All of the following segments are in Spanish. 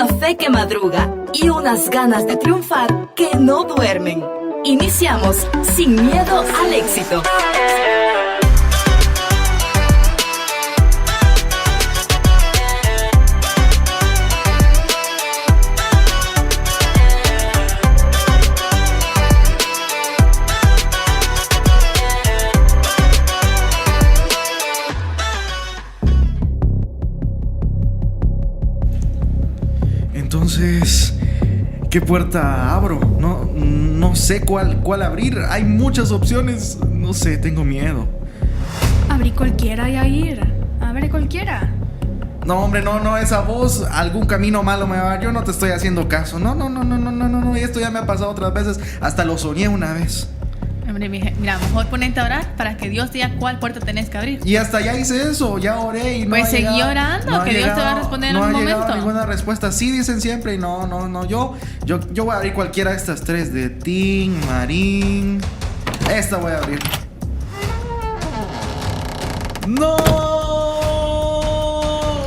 una fe que madruga y unas ganas de triunfar que no duermen. Iniciamos Sin Miedo al Éxito. Entonces, ¿qué puerta abro? No sé cuál abrir. Hay muchas opciones. No sé, tengo miedo. Abrí cualquiera, Yair. Abre cualquiera. No, hombre, no, esa voz, algún camino malo me va a dar. Yo no te estoy haciendo caso. No. Esto ya me ha pasado otras veces. Hasta lo soñé una vez. Hombre, mira, mejor ponerte a orar para que Dios diga cuál puerta tenés que abrir. Y hasta ya hice eso, ya oré y no pues ha seguí llegado, orando, no que Dios te va a responder en un momento. No ha llegado ninguna respuesta. Sí dicen siempre y no. Yo voy a abrir cualquiera de estas tres. De Tin, Marín. Esta voy a abrir. ¡No!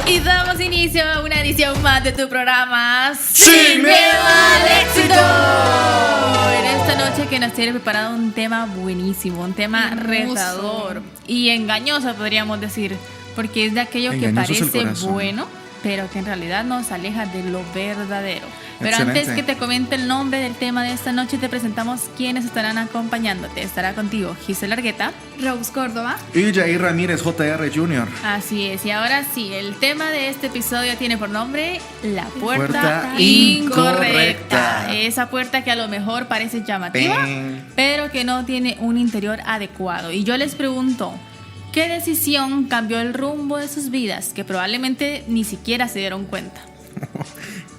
Y damos inicio a una edición más de tu programa ¡Sin Miedo al Éxito! En esta noche que nos tiene preparado un tema buenísimo, un tema retador y engañoso, podríamos decir, porque es de aquello que parece bueno, pero que en realidad nos aleja de lo verdadero. Pero Excelente. Antes que te comente el nombre del tema de esta noche, te presentamos quienes estarán acompañándote. Estará contigo Gisela Argueta, Rose Córdoba Y Jair Ramírez, JR Jr. Así es, y ahora sí, el tema de este episodio tiene por nombre La Puerta Puerta Incorrecta. Esa puerta que a lo mejor parece llamativa, Pen. pero que no tiene un interior adecuado. Y yo les pregunto, ¿qué decisión cambió el rumbo de sus vidas que probablemente ni siquiera se dieron cuenta?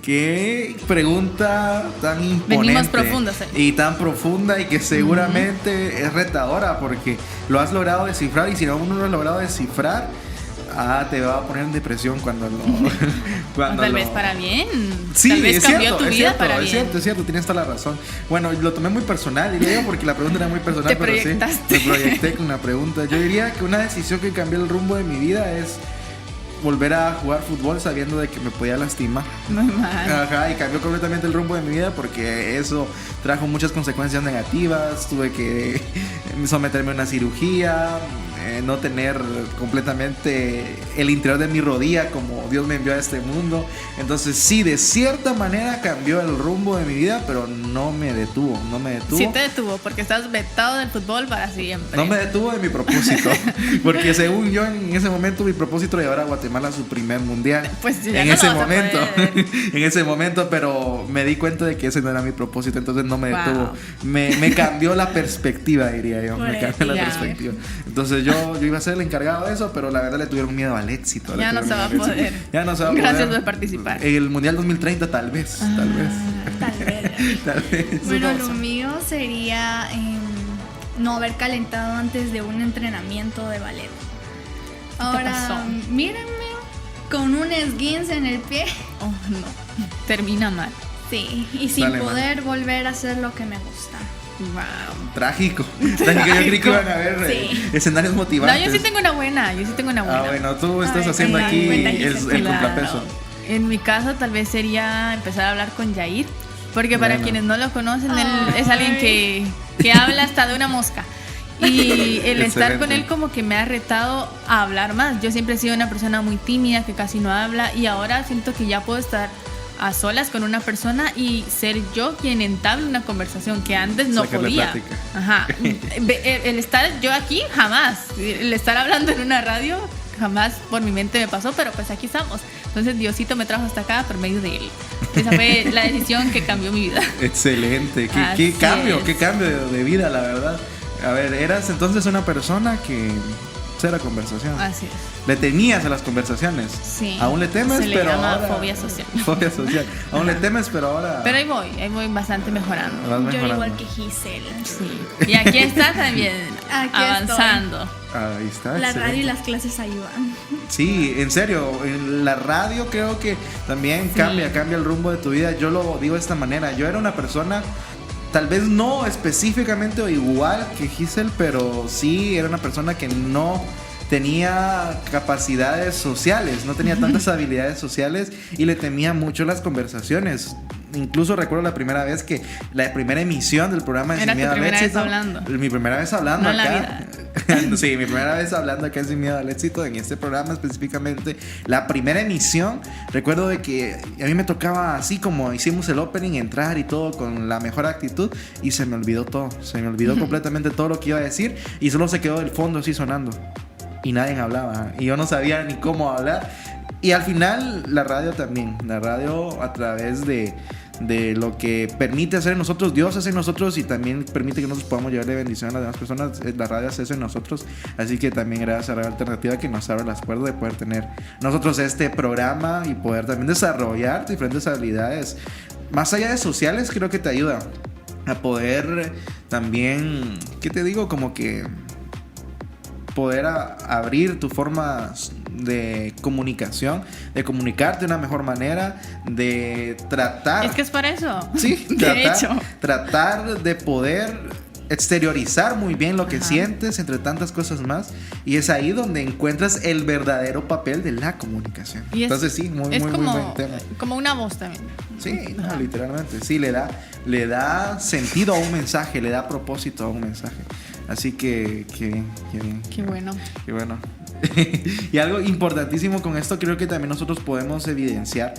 Qué pregunta tan imponente. Venimos profundos, y tan profunda y que seguramente es retadora porque lo has logrado descifrar y si no uno lo ha logrado descifrar, te va a poner en depresión cuando Tal vez para bien. Sí, tal vez es cambió cierto, tu es vida cierto, para es bien. cierto, tienes toda la razón. Bueno, lo tomé muy personal, diría yo, porque la pregunta era muy personal. Te pero proyectaste. Sí, me proyecté con una pregunta. Yo diría que una decisión que cambió el rumbo de mi vida es volver a jugar fútbol sabiendo de que me podía lastimar. Muy mal. Ajá, y cambió completamente el rumbo de mi vida porque eso trajo muchas consecuencias negativas. Tuve que someterme a una cirugía, no tener completamente el interior de mi rodilla como Dios me envió a este mundo. Entonces sí, de cierta manera cambió el rumbo de mi vida, pero no me detuvo. Sí te detuvo porque estás vetado del fútbol para siempre. No me detuvo de mi propósito, porque según yo en ese momento mi propósito era llevar a Guatemala a su primer mundial. Pues ya en no ese lo vas a momento, poder. en ese momento, pero me di cuenta de que ese no era mi propósito, entonces no me Wow. detuvo. Me cambió la perspectiva, diría yo. Me cambió la Ya. perspectiva. Entonces yo iba a ser el encargado de eso, pero la verdad le tuvieron miedo al éxito. Ya no se va a poder. Ya no se va a poder. Gracias por participar. En el mundial 2030 tal vez. Tal vez. Tal vez. Bueno, Dudoso. lo mío sería no haber calentado antes de un entrenamiento de ballet. Ahora, pasó? mírenme con un esguince en el pie. Oh, no. Termina mal. Sí, y sin Dale, poder volver a hacer lo que me gusta. Wow. Trágico. Yo creí que iban a haber Sí. escenarios No, motivantes. yo sí tengo una buena. Bueno, tú estás ver, haciendo cuenta, aquí cuenta, el Gisela. contrapeso. En mi caso, tal vez sería empezar a hablar con Yair. Porque para Bueno. quienes no lo conocen, él Ay. es alguien que habla hasta de una mosca. Y el estar Excelente. con él como que me ha retado a hablar más. Yo siempre he sido una persona muy tímida, que casi no habla. Y ahora siento que ya puedo estar a solas con una persona y ser yo quien entable una conversación que antes no Sacarle podía. plática. Ajá. El estar yo aquí, jamás. El estar hablando en una radio, jamás por mi mente me pasó, pero pues aquí estamos. Entonces Diosito me trajo hasta acá por medio de él. Esa fue la decisión que cambió mi vida. Excelente. Qué Así cambio, es. qué cambio de vida, la verdad. A ver, eras entonces una persona que cero conversación. Así es. Le tenías a las conversaciones. Sí. Aún le temes, Se le pero llama ahora... fobia social. Fobia social. Aún le temes, pero ahora... Pero ahí voy bastante mejorando. vas Yo mejorando. igual que Gisela. Sí. Y aquí está también Aquí avanzando. Ahí está. La excelente. radio y las clases ayudan. Sí, en serio, en la radio creo que también cambia el rumbo de tu vida. Yo lo digo de esta manera, yo era una persona, tal vez no específicamente o igual que Giselle, pero sí era una persona que no tenía capacidades sociales, no tenía tantas habilidades sociales y le temía mucho las conversaciones. Incluso recuerdo la primera emisión del programa de Sin Miedo al Éxito. Mi primera vez hablando no acá. Sí, mi primera vez hablando acá en Sin Miedo al Éxito, en este programa específicamente. La primera emisión, recuerdo de que a mí me tocaba así como hicimos el opening, entrar y todo con la mejor actitud y se me olvidó todo. Se me olvidó completamente todo lo que iba a decir y solo se quedó el fondo así sonando. Y nadie hablaba. Y yo no sabía ni cómo hablar. Y al final la radio también. La radio a través de lo que permite hacer en nosotros, Dios hace en nosotros y también permite que nosotros podamos llevarle bendición a las demás personas. La radio hace eso en nosotros, así que también gracias a Radio Alternativa que nos abre las puertas de poder tener nosotros este programa y poder también desarrollar diferentes habilidades más allá de sociales. Creo que te ayuda a poder también, ¿qué te digo? Como que poder abrir tu forma de comunicación, de comunicarte de una mejor manera, de tratar... Es que es para eso. Sí, tratar de poder exteriorizar muy bien lo que sientes, entre tantas cosas más, y es ahí donde encuentras el verdadero papel de la comunicación. Entonces sí, muy buen tema. Como una voz también. Sí, no, literalmente, sí, le da sentido a un mensaje, le da propósito a un mensaje. Así que bien. Qué bueno. Y algo importantísimo con esto, creo que también nosotros podemos evidenciar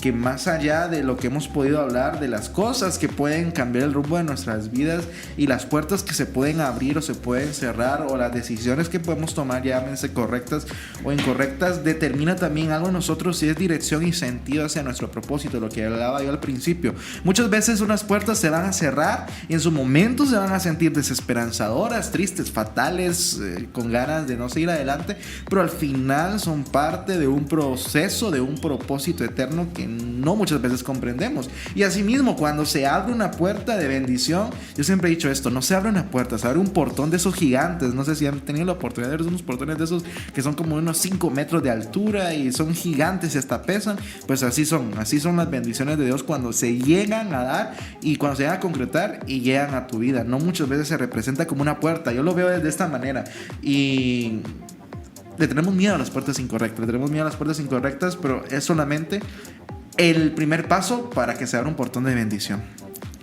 que más allá de lo que hemos podido hablar, de las cosas que pueden cambiar el rumbo de nuestras vidas y las puertas que se pueden abrir o se pueden cerrar, o las decisiones que podemos tomar, llámense correctas o incorrectas, determina también algo en nosotros, si es dirección y sentido hacia nuestro propósito, lo que hablaba yo al principio. Muchas veces unas puertas se van a cerrar y en su momento se van a sentir desesperanzadoras, tristes, fatales, con ganas de no seguir adelante, pero al final son parte de un proceso, de un propósito eterno que no muchas veces comprendemos. Y asimismo, cuando se abre una puerta de bendición, yo siempre he dicho esto, no se abre una puerta, se abre un portón de esos gigantes. No sé si han tenido la oportunidad de ver unos portones de esos que son como unos 5 metros de altura y son gigantes y hasta pesan. Pues así son las bendiciones de Dios cuando se llegan a dar y cuando se llegan a concretar y llegan a tu vida. No muchas veces se representa como una puerta. Yo lo veo de esta manera y le tenemos miedo a las puertas incorrectas, pero es solamente el primer paso para que se abra un portón de bendición.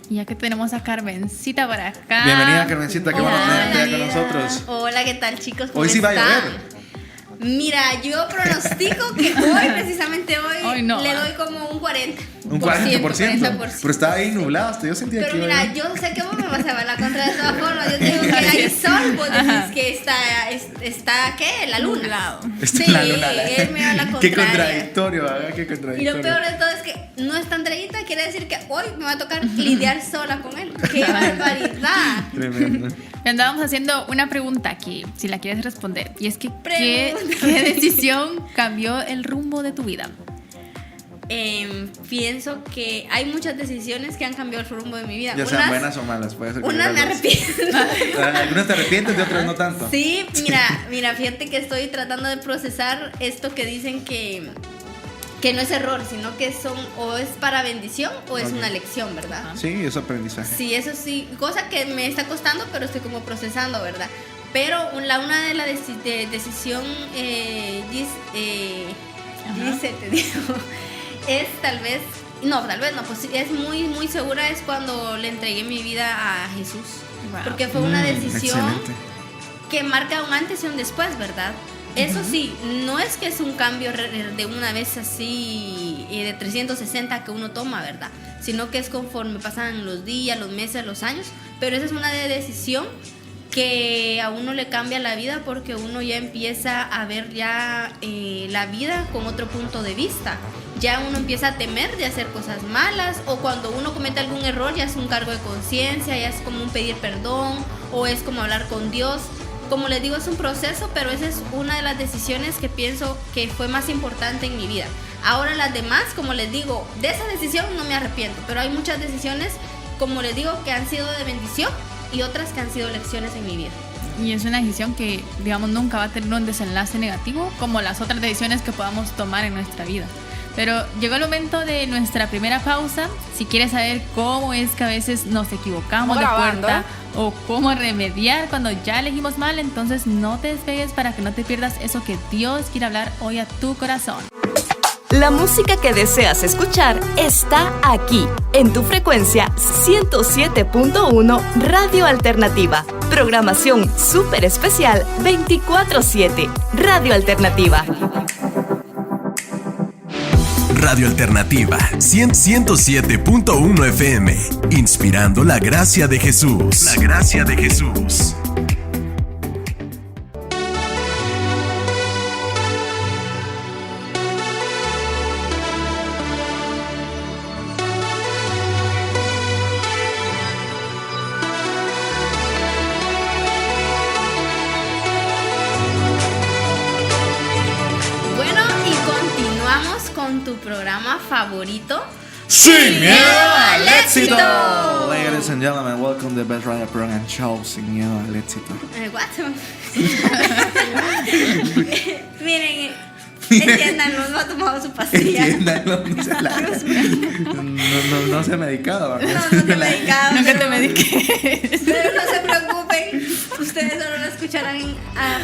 Y ya que tenemos a Carmencita para acá. Bienvenida, Carmencita, qué bueno tenerte con nosotros. Hola, ¿qué tal, chicos? ¿Cómo hoy sí están? va a llover. Mira, yo pronostico que precisamente hoy no, le doy como un 40%. Un 40%. Pero estaba ahí nublado, hasta yo sentía pero que mira, yo sé que vos me vas a llevar la contra de todas formas. Yo digo que hay sol, vos decís que está ¿qué? La luna. Sí, la luna. Él me va a la contraria. Qué contradictorio, ¿verdad? Qué contradictorio. Y lo peor de todo es que no está Andreita, quiere decir que hoy me va a tocar lidiar sola con él. ¡Qué barbaridad! Tremendo. Le andábamos haciendo una pregunta aquí, si la quieres responder. Y es que, ¿qué decisión cambió el rumbo de tu vida? Pienso que hay muchas decisiones que han cambiado el rumbo de mi vida. Ya sean buenas o malas, puede ser. Unas me arrepiento. Algunas te arrepientes, de otras no tanto. Sí, mira, fíjate que estoy tratando de procesar esto que dicen que no es error, sino que o es para bendición o es una lección, ¿verdad? Sí, es aprendizaje. Sí, eso sí, cosa que me está costando, pero estoy como procesando, ¿verdad? Pero una de la decisión dice, te digo, es tal vez no, pues es muy segura, es cuando le entregué mi vida a Jesús. Wow. Porque fue una decisión que marca un antes y un después, ¿verdad? Eso sí, no es que es un cambio de una vez así de 360 que uno toma, ¿verdad? Sino que es conforme pasan los días, los meses, los años. Pero esa es una decisión que a uno le cambia la vida porque uno ya empieza a ver ya la vida con otro punto de vista. Ya uno empieza a temer de hacer cosas malas, o cuando uno comete algún error ya es un cargo de conciencia, ya es como un pedir perdón o es como hablar con Dios. Como les digo, es un proceso, pero esa es una de las decisiones que pienso que fue más importante en mi vida. Ahora las demás, como les digo, de esa decisión no me arrepiento, pero hay muchas decisiones, como les digo, que han sido de bendición y otras que han sido lecciones en mi vida. Y es una decisión que, digamos, nunca va a tener un desenlace negativo como las otras decisiones que podamos tomar en nuestra vida. Pero llegó el momento de nuestra primera pausa. Si quieres saber cómo es que a veces nos equivocamos de puerta o cómo remediar cuando ya elegimos mal. Entonces no te despegues para que no te pierdas eso que Dios quiere hablar hoy a tu corazón. La música que deseas escuchar está aquí, en tu frecuencia 107.1 Radio Alternativa. Programación súper especial 24/7. Radio Alternativa. Radio Alternativa 107.1 FM. Inspirando la gracia de Jesús. La gracia de Jesús. Tu programa favorito, Sin Miedo al Éxito. Éxito. Ladies and gentlemen, welcome to the best radio program show, Sin Miedo al Éxito. Miren, entiéndanlo, no ha tomado su pastilla. Entiéndanlo, no se ha medicado. No se ha medicado. Nunca te mediqué. Pero no se preocupen, ustedes solo lo escucharán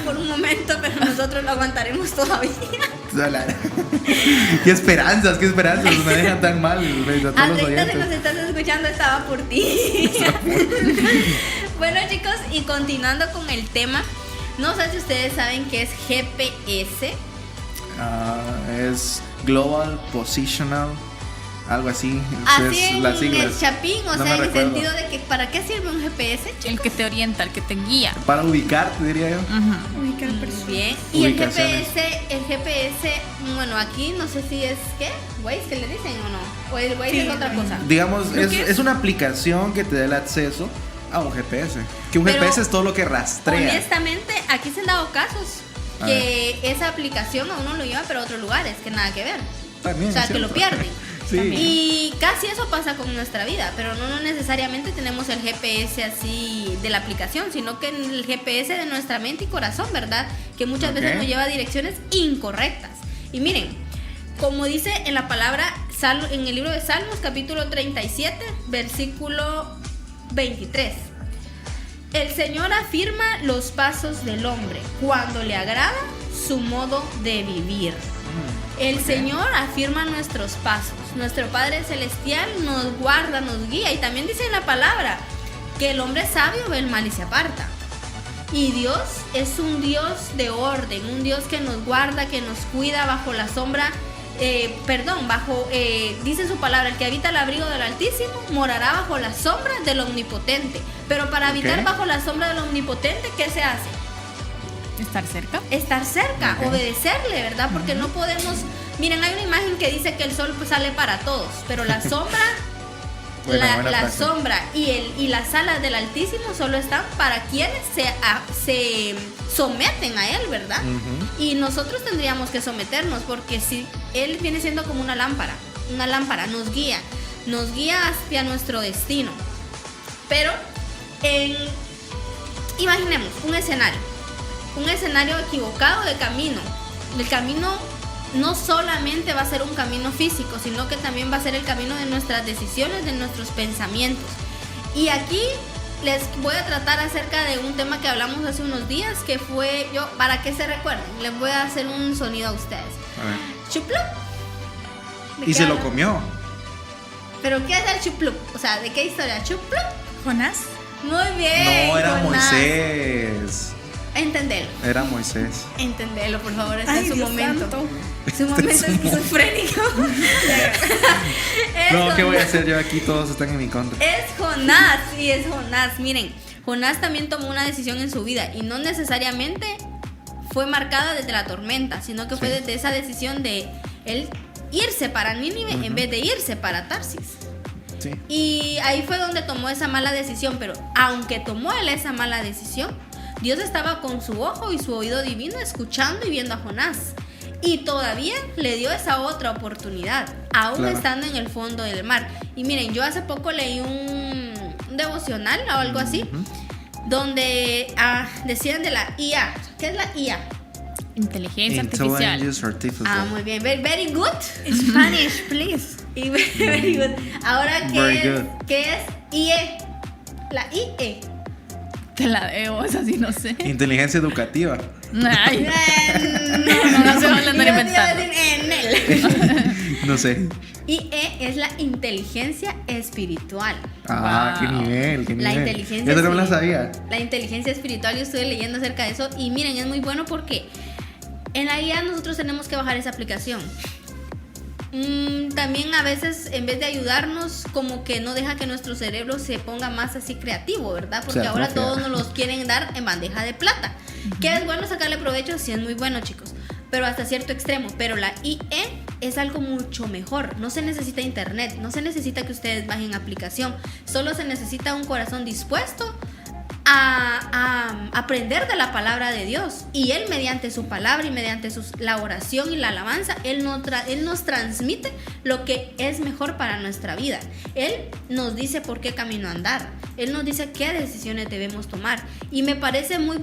por un momento, pero nosotros lo aguantaremos todavía. Qué esperanzas, me dejan tan mal. Ahorita si nos estás escuchando, estaba por ti. Bueno, chicos, y continuando con el tema, no sé si ustedes saben qué es GPS. Es Global Positional, algo así. Así es en las siglas. el chapín, o No sea, en el recuerdo. sentido de que ¿para qué sirve un GPS, chicos? El que te orienta, el que te guía. Para ubicarte, diría yo. Ubicar personas. Bien. Y el Ubicaciones. GPS, bueno, aquí no sé si es ¿qué? Waze, ¿que le dicen o no? O el Waze Sí, es otra cosa. Digamos, Creo que es una aplicación que te da el acceso a un GPS. Que un Pero, GPS es todo lo que rastrea. Honestamente, aquí se han dado casos que esa aplicación a uno lo lleva pero a otros lugares que nada que ver. También, O sea, es que lo cierto. pierden. Sí. Y casi eso pasa con nuestra vida, pero no necesariamente tenemos el GPS así de la aplicación, sino que el GPS de nuestra mente y corazón, ¿verdad? Que muchas veces nos lleva a direcciones incorrectas. Y miren, como dice en la palabra, en el libro de Salmos, capítulo 37, versículo 23. El Señor afirma los pasos del hombre cuando le agrada su modo de vivir. El Señor afirma nuestros pasos. Nuestro Padre Celestial nos guarda, nos guía. Y también dice en la palabra que el hombre sabio ve el mal y se aparta. Y Dios es un Dios de orden, un Dios que nos guarda, que nos cuida bajo la sombra. Dice su palabra, el que habita el abrigo del Altísimo morará bajo la sombra del Omnipotente. Pero para habitar bajo la sombra del Omnipotente, ¿qué se hace? Estar cerca. Estar cerca, obedecerle, ¿verdad? Porque no podemos... Miren, hay una imagen que dice que el sol pues sale para todos, pero la sombra... la sombra y las alas del Altísimo solo están para quienes se someten a Él, ¿verdad? Y nosotros tendríamos que someternos, porque si Él viene siendo como una lámpara, nos guía hacia nuestro destino. Pero imaginemos un escenario equivocado de camino. El camino no solamente va a ser un camino físico, sino que también va a ser el camino de nuestras decisiones, de nuestros pensamientos. Y aquí les voy a tratar acerca de un tema que hablamos hace unos días, que fue para que se recuerden, les voy a hacer un sonido a ustedes. A ver. Chuplup. Y se lo comió. ¿Pero qué es el chuplup? O sea, ¿de qué historia? ¿Chuplup? Jonás. Muy bien. No, era Jonás. Moisés. Entendelo. Era Moisés. Entendelo, por favor, este Ay, es su Dios momento. santo. Su momento esquizofrénico. No, ¿qué voy a hacer yo aquí? Todos están en mi contra. Es Jonás, sí, es Jonás. Miren, Jonás también tomó una decisión en su vida y no necesariamente fue marcada desde la tormenta, sino que fue desde esa decisión de él irse para Nínive en vez de irse para Tarsis. Sí. Y ahí fue donde tomó esa mala decisión, pero aunque tomó él esa mala decisión, Dios estaba con su ojo y su oído divino escuchando y viendo a Jonás. Y todavía le dio esa otra oportunidad, aún estando en el fondo del mar. Y miren, yo hace poco leí un devocional o algo así, donde decían de la IA. ¿Qué es la IA? Inteligencia artificial. Ah, muy bien. Very good. Spanish, please. Y very good. Ahora, Very good. ¿qué es IE? La IE. Te la debo, es así, no sé. Inteligencia educativa. Ay, no se van a andar inventando. No sé. Y es la inteligencia espiritual. Ah, Wow. qué nivel. La inteligencia Yo no me la sabía. La inteligencia espiritual, yo estuve leyendo acerca de eso y miren, es muy bueno porque en la IA nosotros tenemos que bajar esa aplicación. También a veces en vez de ayudarnos como que no deja que nuestro cerebro se ponga más así creativo, ¿verdad? Porque ahora todos nos los quieren dar en bandeja de plata. Que es bueno sacarle provecho, sí es muy bueno, chicos, pero hasta cierto extremo. Pero la IE es algo mucho mejor. No se necesita internet, no se necesita que ustedes bajen aplicación, solo se necesita un corazón dispuesto a aprender de la palabra de Dios, y Él mediante su palabra y mediante la oración y la alabanza, Él nos transmite lo que es mejor para nuestra vida. Él nos dice por qué camino andar, Él nos dice qué decisiones debemos tomar, y me parece muy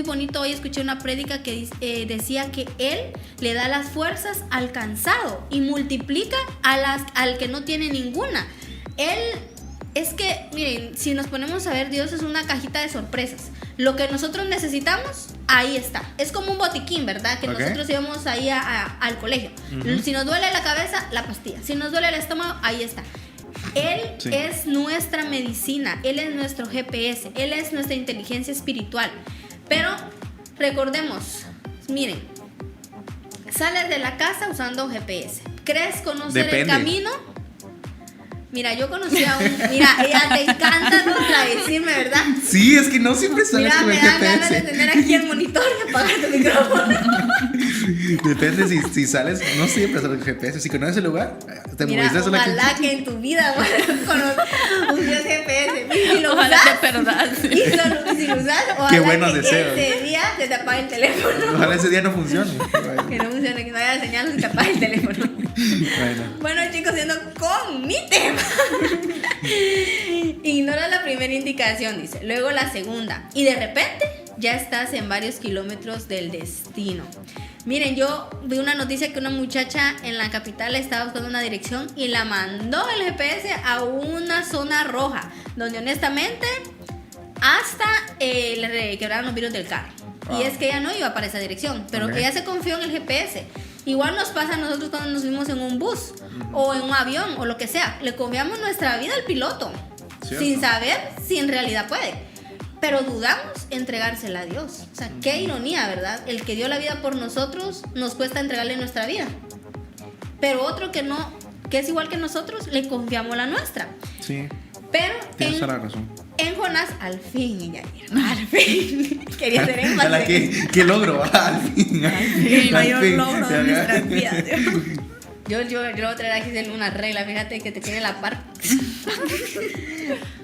bonito. Hoy escuché una prédica que decía que Él le da las fuerzas al cansado y multiplica al que no tiene ninguna. Es que, miren, si nos ponemos a ver, Dios es una cajita de sorpresas. Lo que nosotros necesitamos, ahí está. Es como un botiquín, ¿verdad? Que nosotros íbamos ahí al colegio. Si nos duele la cabeza, la pastilla. Si nos duele el estómago, ahí está. Él es nuestra medicina. Él es nuestro GPS. Él es nuestra inteligencia espiritual. Pero recordemos, miren, sales de la casa usando GPS. ¿Crees conocer el camino? Mira, yo conocí a un... Mira, ella te encanta contradecirme, ¿verdad? Sí, es que no siempre sales con el GPS. Mira, me dan ganas de tener aquí el monitor y apagar tu micrófono. Depende si sales, no siempre sales con el GPS. Si conoces el lugar, te moviste sola. Ojalá que en tu vida uses GPS. Y lo Ojalá usas, te perdas. y si lo usas, ojalá Qué buenos que deseos. ese día se te apague el teléfono. Ojalá ese día no funcione. Que no funcione, que no haya señal, se te apague el teléfono. Bueno, chicos, siendo con mi tema. Ignora la primera indicación, dice. Luego la segunda. Y de repente ya estás en varios kilómetros del destino. Miren, yo vi una noticia que una muchacha en la capital estaba buscando una dirección y la mandó el GPS a una zona roja, donde honestamente hasta le quebraron los vidrios del carro. Y es que ella no iba para esa dirección, pero ella se confió en el GPS. Igual nos pasa a nosotros cuando nos subimos en un bus o en un avión o lo que sea. Le confiamos nuestra vida al piloto, sin saber si en realidad puede. Pero dudamos entregársela a Dios. O sea, qué ironía, ¿verdad? El que dio la vida por nosotros, nos cuesta entregarle nuestra vida. Pero otro que no, que es igual que nosotros, le confiamos la nuestra. Sí. Pero tienes toda la razón. En Jonás, al fin, al fin. Quería hacer énfasis. ¿Qué logro? Al fin. El mayor logro de nuestras vidas. Yo voy a traer aquí una regla, fíjate que te tiene la par.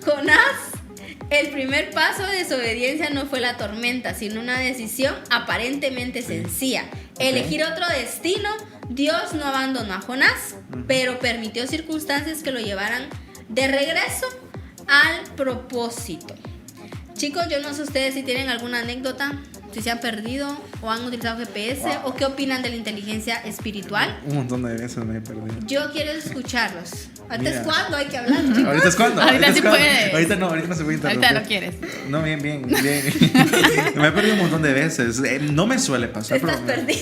Jonás, el primer paso de desobediencia no fue la tormenta, sino una decisión aparentemente sencilla. Elegir otro destino. Dios no abandonó a Jonás, pero permitió circunstancias que lo llevaran de regreso al propósito. Chicos, yo no sé ustedes si tienen alguna anécdota, si se han perdido o han utilizado GPS, o qué opinan de la inteligencia espiritual. Un montón de veces me he perdido. Yo quiero escucharlos. ¿Ahorita es cuando hay que hablar, chicos? ¿Ahorita es cuando? Ahorita sí puedes. Ahorita no se puede interrumpir. Ahorita no quieres. No, bien. Me he perdido un montón de veces. No me suele pasar. Estás perdido.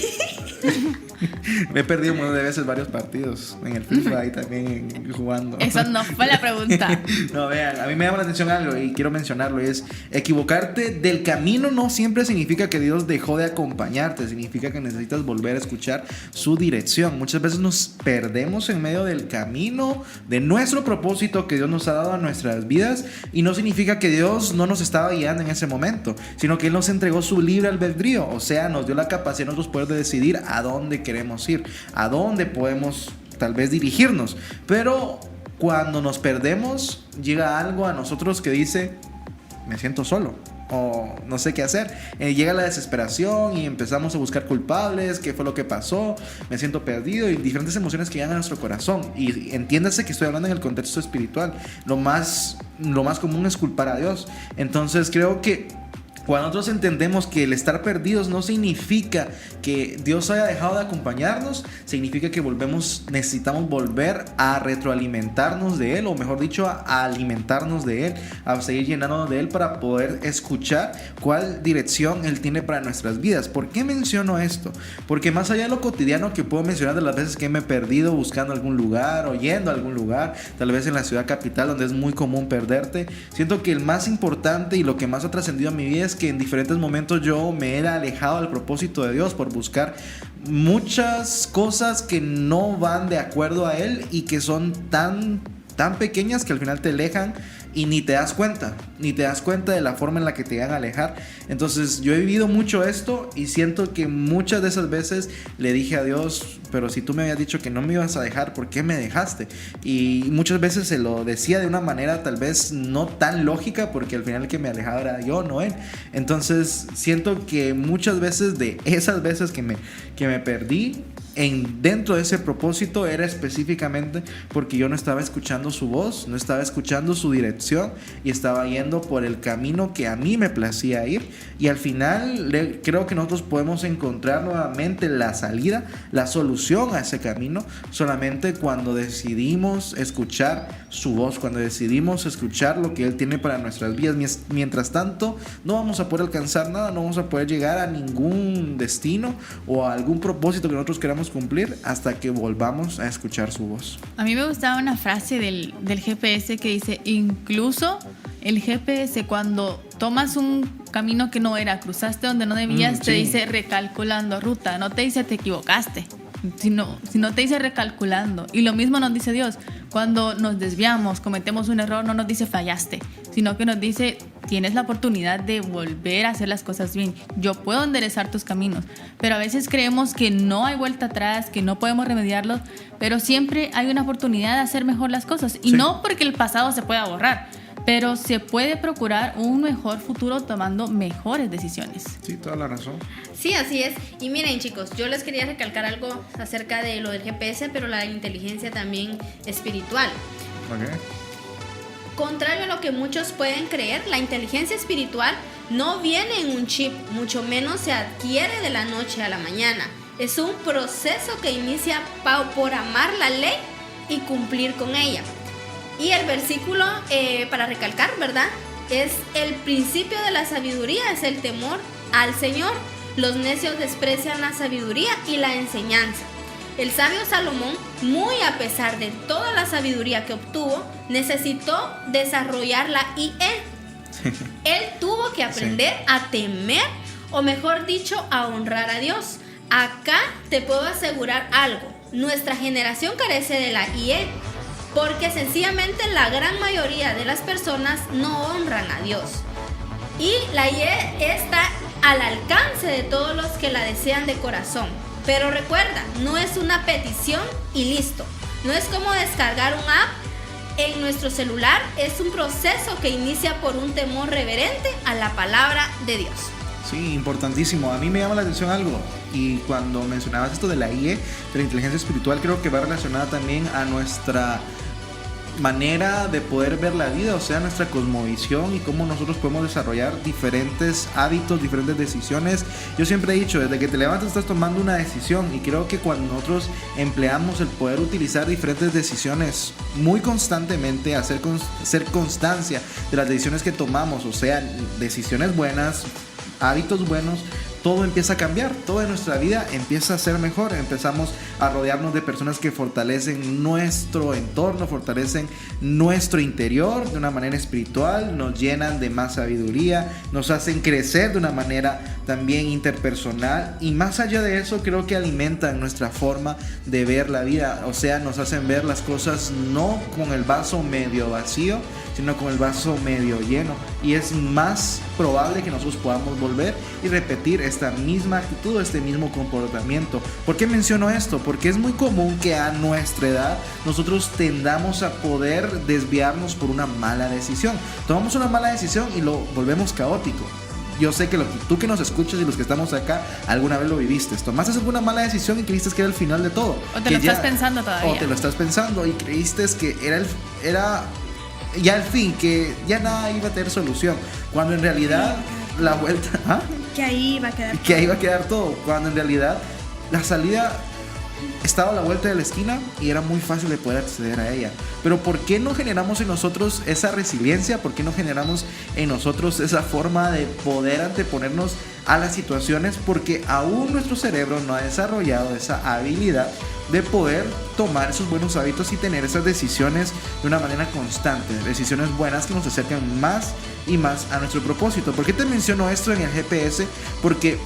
Me he perdido un montón de veces varios partidos en el FIFA y también jugando. Eso no fue la pregunta. No, vean, a mí me llama la atención algo y quiero mencionarlo, y es equivocarte del camino no siempre significa que Dios dejó de acompañarte, significa que necesitas volver a escuchar su dirección. Muchas veces nos perdemos en medio del camino de nuestro propósito que Dios nos ha dado a nuestras vidas, y no significa que Dios no nos estaba guiando en ese momento, sino que Él nos entregó su libre albedrío, o sea, nos dio la capacidad nosotros poder decidir a dónde queremos ir, a dónde podemos tal vez dirigirnos. Pero cuando nos perdemos, llega algo a nosotros que dice: me siento solo, o no sé qué hacer. Llega la desesperación y empezamos a buscar culpables, qué fue lo que pasó, me siento perdido, y diferentes emociones que llegan a nuestro corazón. Y entiéndase que estoy hablando en el contexto espiritual. Lo más común es culpar a Dios. Entonces creo que Cuando nosotros entendemos que el estar perdidos no significa que Dios haya dejado de acompañarnos, significa que necesitamos volver a retroalimentarnos de Él, o mejor dicho, a alimentarnos de Él, a seguir llenándonos de Él para poder escuchar cuál dirección Él tiene para nuestras vidas. ¿Por qué menciono esto? Porque más allá de lo cotidiano que puedo mencionar de las veces que me he perdido buscando algún lugar o yendo a algún lugar, tal vez en la ciudad capital donde es muy común perderte, siento que el más importante y lo que más ha trascendido a mi vida es que en diferentes momentos yo me he alejado del propósito de Dios por buscar muchas cosas que no van de acuerdo a Él y que son tan pequeñas que al final te alejan y ni te das cuenta de la forma en la que te van a alejar. Entonces yo he vivido mucho esto y siento que muchas de esas veces le dije a Dios, pero si tú me habías dicho que no me ibas a dejar, ¿por qué me dejaste? Y muchas veces se lo decía de una manera tal vez no tan lógica, porque al final el que me alejaba era yo, no Él. Entonces siento que muchas veces de esas veces que me perdí dentro de ese propósito era específicamente porque yo no estaba escuchando su voz, no estaba escuchando su dirección y estaba yendo por el camino que a mí me placía ir. Y al final creo que nosotros podemos encontrar nuevamente la salida, la solución a ese camino solamente cuando decidimos escuchar su voz, cuando decidimos escuchar lo que Él tiene para nuestras vidas. Mientras tanto no vamos a poder alcanzar nada, no vamos a poder llegar a ningún destino o a algún propósito que nosotros queramos cumplir hasta que volvamos a escuchar su voz. A mí me gustaba una frase del GPS que dice: incluso el GPS, cuando tomas un camino que no era, cruzaste donde no debías, te dice recalculando ruta, no te dice te equivocaste, sino te dice recalculando. Y lo mismo nos dice Dios. Cuando nos desviamos, cometemos un error, no nos dice fallaste, sino que nos dice tienes la oportunidad de volver a hacer las cosas bien. Yo puedo enderezar tus caminos, pero a veces creemos que no hay vuelta atrás, que no podemos remediarlos, pero siempre hay una oportunidad de hacer mejor las cosas. Y no porque el pasado se pueda borrar, pero se puede procurar un mejor futuro tomando mejores decisiones. Sí, toda la razón. Sí, así es. Y miren, chicos, yo les quería recalcar algo acerca de lo del GPS, pero la inteligencia también espiritual. Okay. Contrario a lo que muchos pueden creer, la inteligencia espiritual no viene en un chip, mucho menos se adquiere de la noche a la mañana. Es un proceso que inicia por amar la ley y cumplir con ella. Y el versículo, para recalcar, ¿verdad? Es el principio de la sabiduría, es el temor al Señor. Los necios desprecian la sabiduría y la enseñanza. El sabio Salomón, muy a pesar de toda la sabiduría que obtuvo, necesitó desarrollar la IE. Él tuvo que aprender a temer, o mejor dicho, a honrar a Dios. Acá te puedo asegurar algo: nuestra generación carece de la IE, porque sencillamente la gran mayoría de las personas no honran a Dios. Y la IE está al alcance de todos los que la desean de corazón. Pero recuerda, no es una petición y listo. No es como descargar un app en nuestro celular. Es un proceso que inicia por un temor reverente a la palabra de Dios. Sí, importantísimo. A mí me llama la atención algo. Y cuando mencionabas esto de la IE, de la inteligencia espiritual, creo que va relacionada también a nuestra manera de poder ver la vida, o sea, nuestra cosmovisión y cómo nosotros podemos desarrollar diferentes hábitos, diferentes decisiones. Yo siempre he dicho, desde que te levantas estás tomando una decisión, y creo que cuando nosotros empleamos el poder utilizar diferentes decisiones muy constantemente, hacer constancia de las decisiones que tomamos, o sea, decisiones buenas, hábitos buenos, todo empieza a cambiar, toda nuestra vida empieza a ser mejor. Empezamos a rodearnos de personas que fortalecen nuestro entorno, fortalecen nuestro interior de una manera espiritual, nos llenan de más sabiduría, nos hacen crecer de una manera también interpersonal, y más allá de eso creo que alimentan nuestra forma de ver la vida, o sea, nos hacen ver las cosas no con el vaso medio vacío, sino con el vaso medio lleno, y es más probable que nosotros podamos volver y repetir esta misma actitud, este mismo comportamiento. ¿Por qué menciono esto? Porque es muy común que a nuestra edad nosotros tendamos a poder desviarnos por una mala decisión. Tomamos una mala decisión y lo volvemos caótico. Yo sé que tú que nos escuchas y los que estamos acá alguna vez lo viviste. Tomaste alguna mala decisión y creíste que era el final de todo. O te lo estás pensando todavía. O te lo estás pensando y creíste que era ya el fin, que ya nada iba a tener solución, cuando en realidad la vuelta, ¿ah? Que ahí va a quedar que ahí va a quedar todo, cuando en realidad la salida estaba a la vuelta de la esquina y era muy fácil de poder acceder a ella. Pero ¿por qué no generamos en nosotros esa resiliencia? ¿Por qué no generamos en nosotros esa forma de poder anteponernos a las situaciones? Porque aún nuestro cerebro no ha desarrollado esa habilidad de poder tomar esos buenos hábitos y tener esas decisiones de una manera constante, decisiones buenas que nos acercan más y más a nuestro propósito. ¿Por qué te menciono esto en el GPS? Porque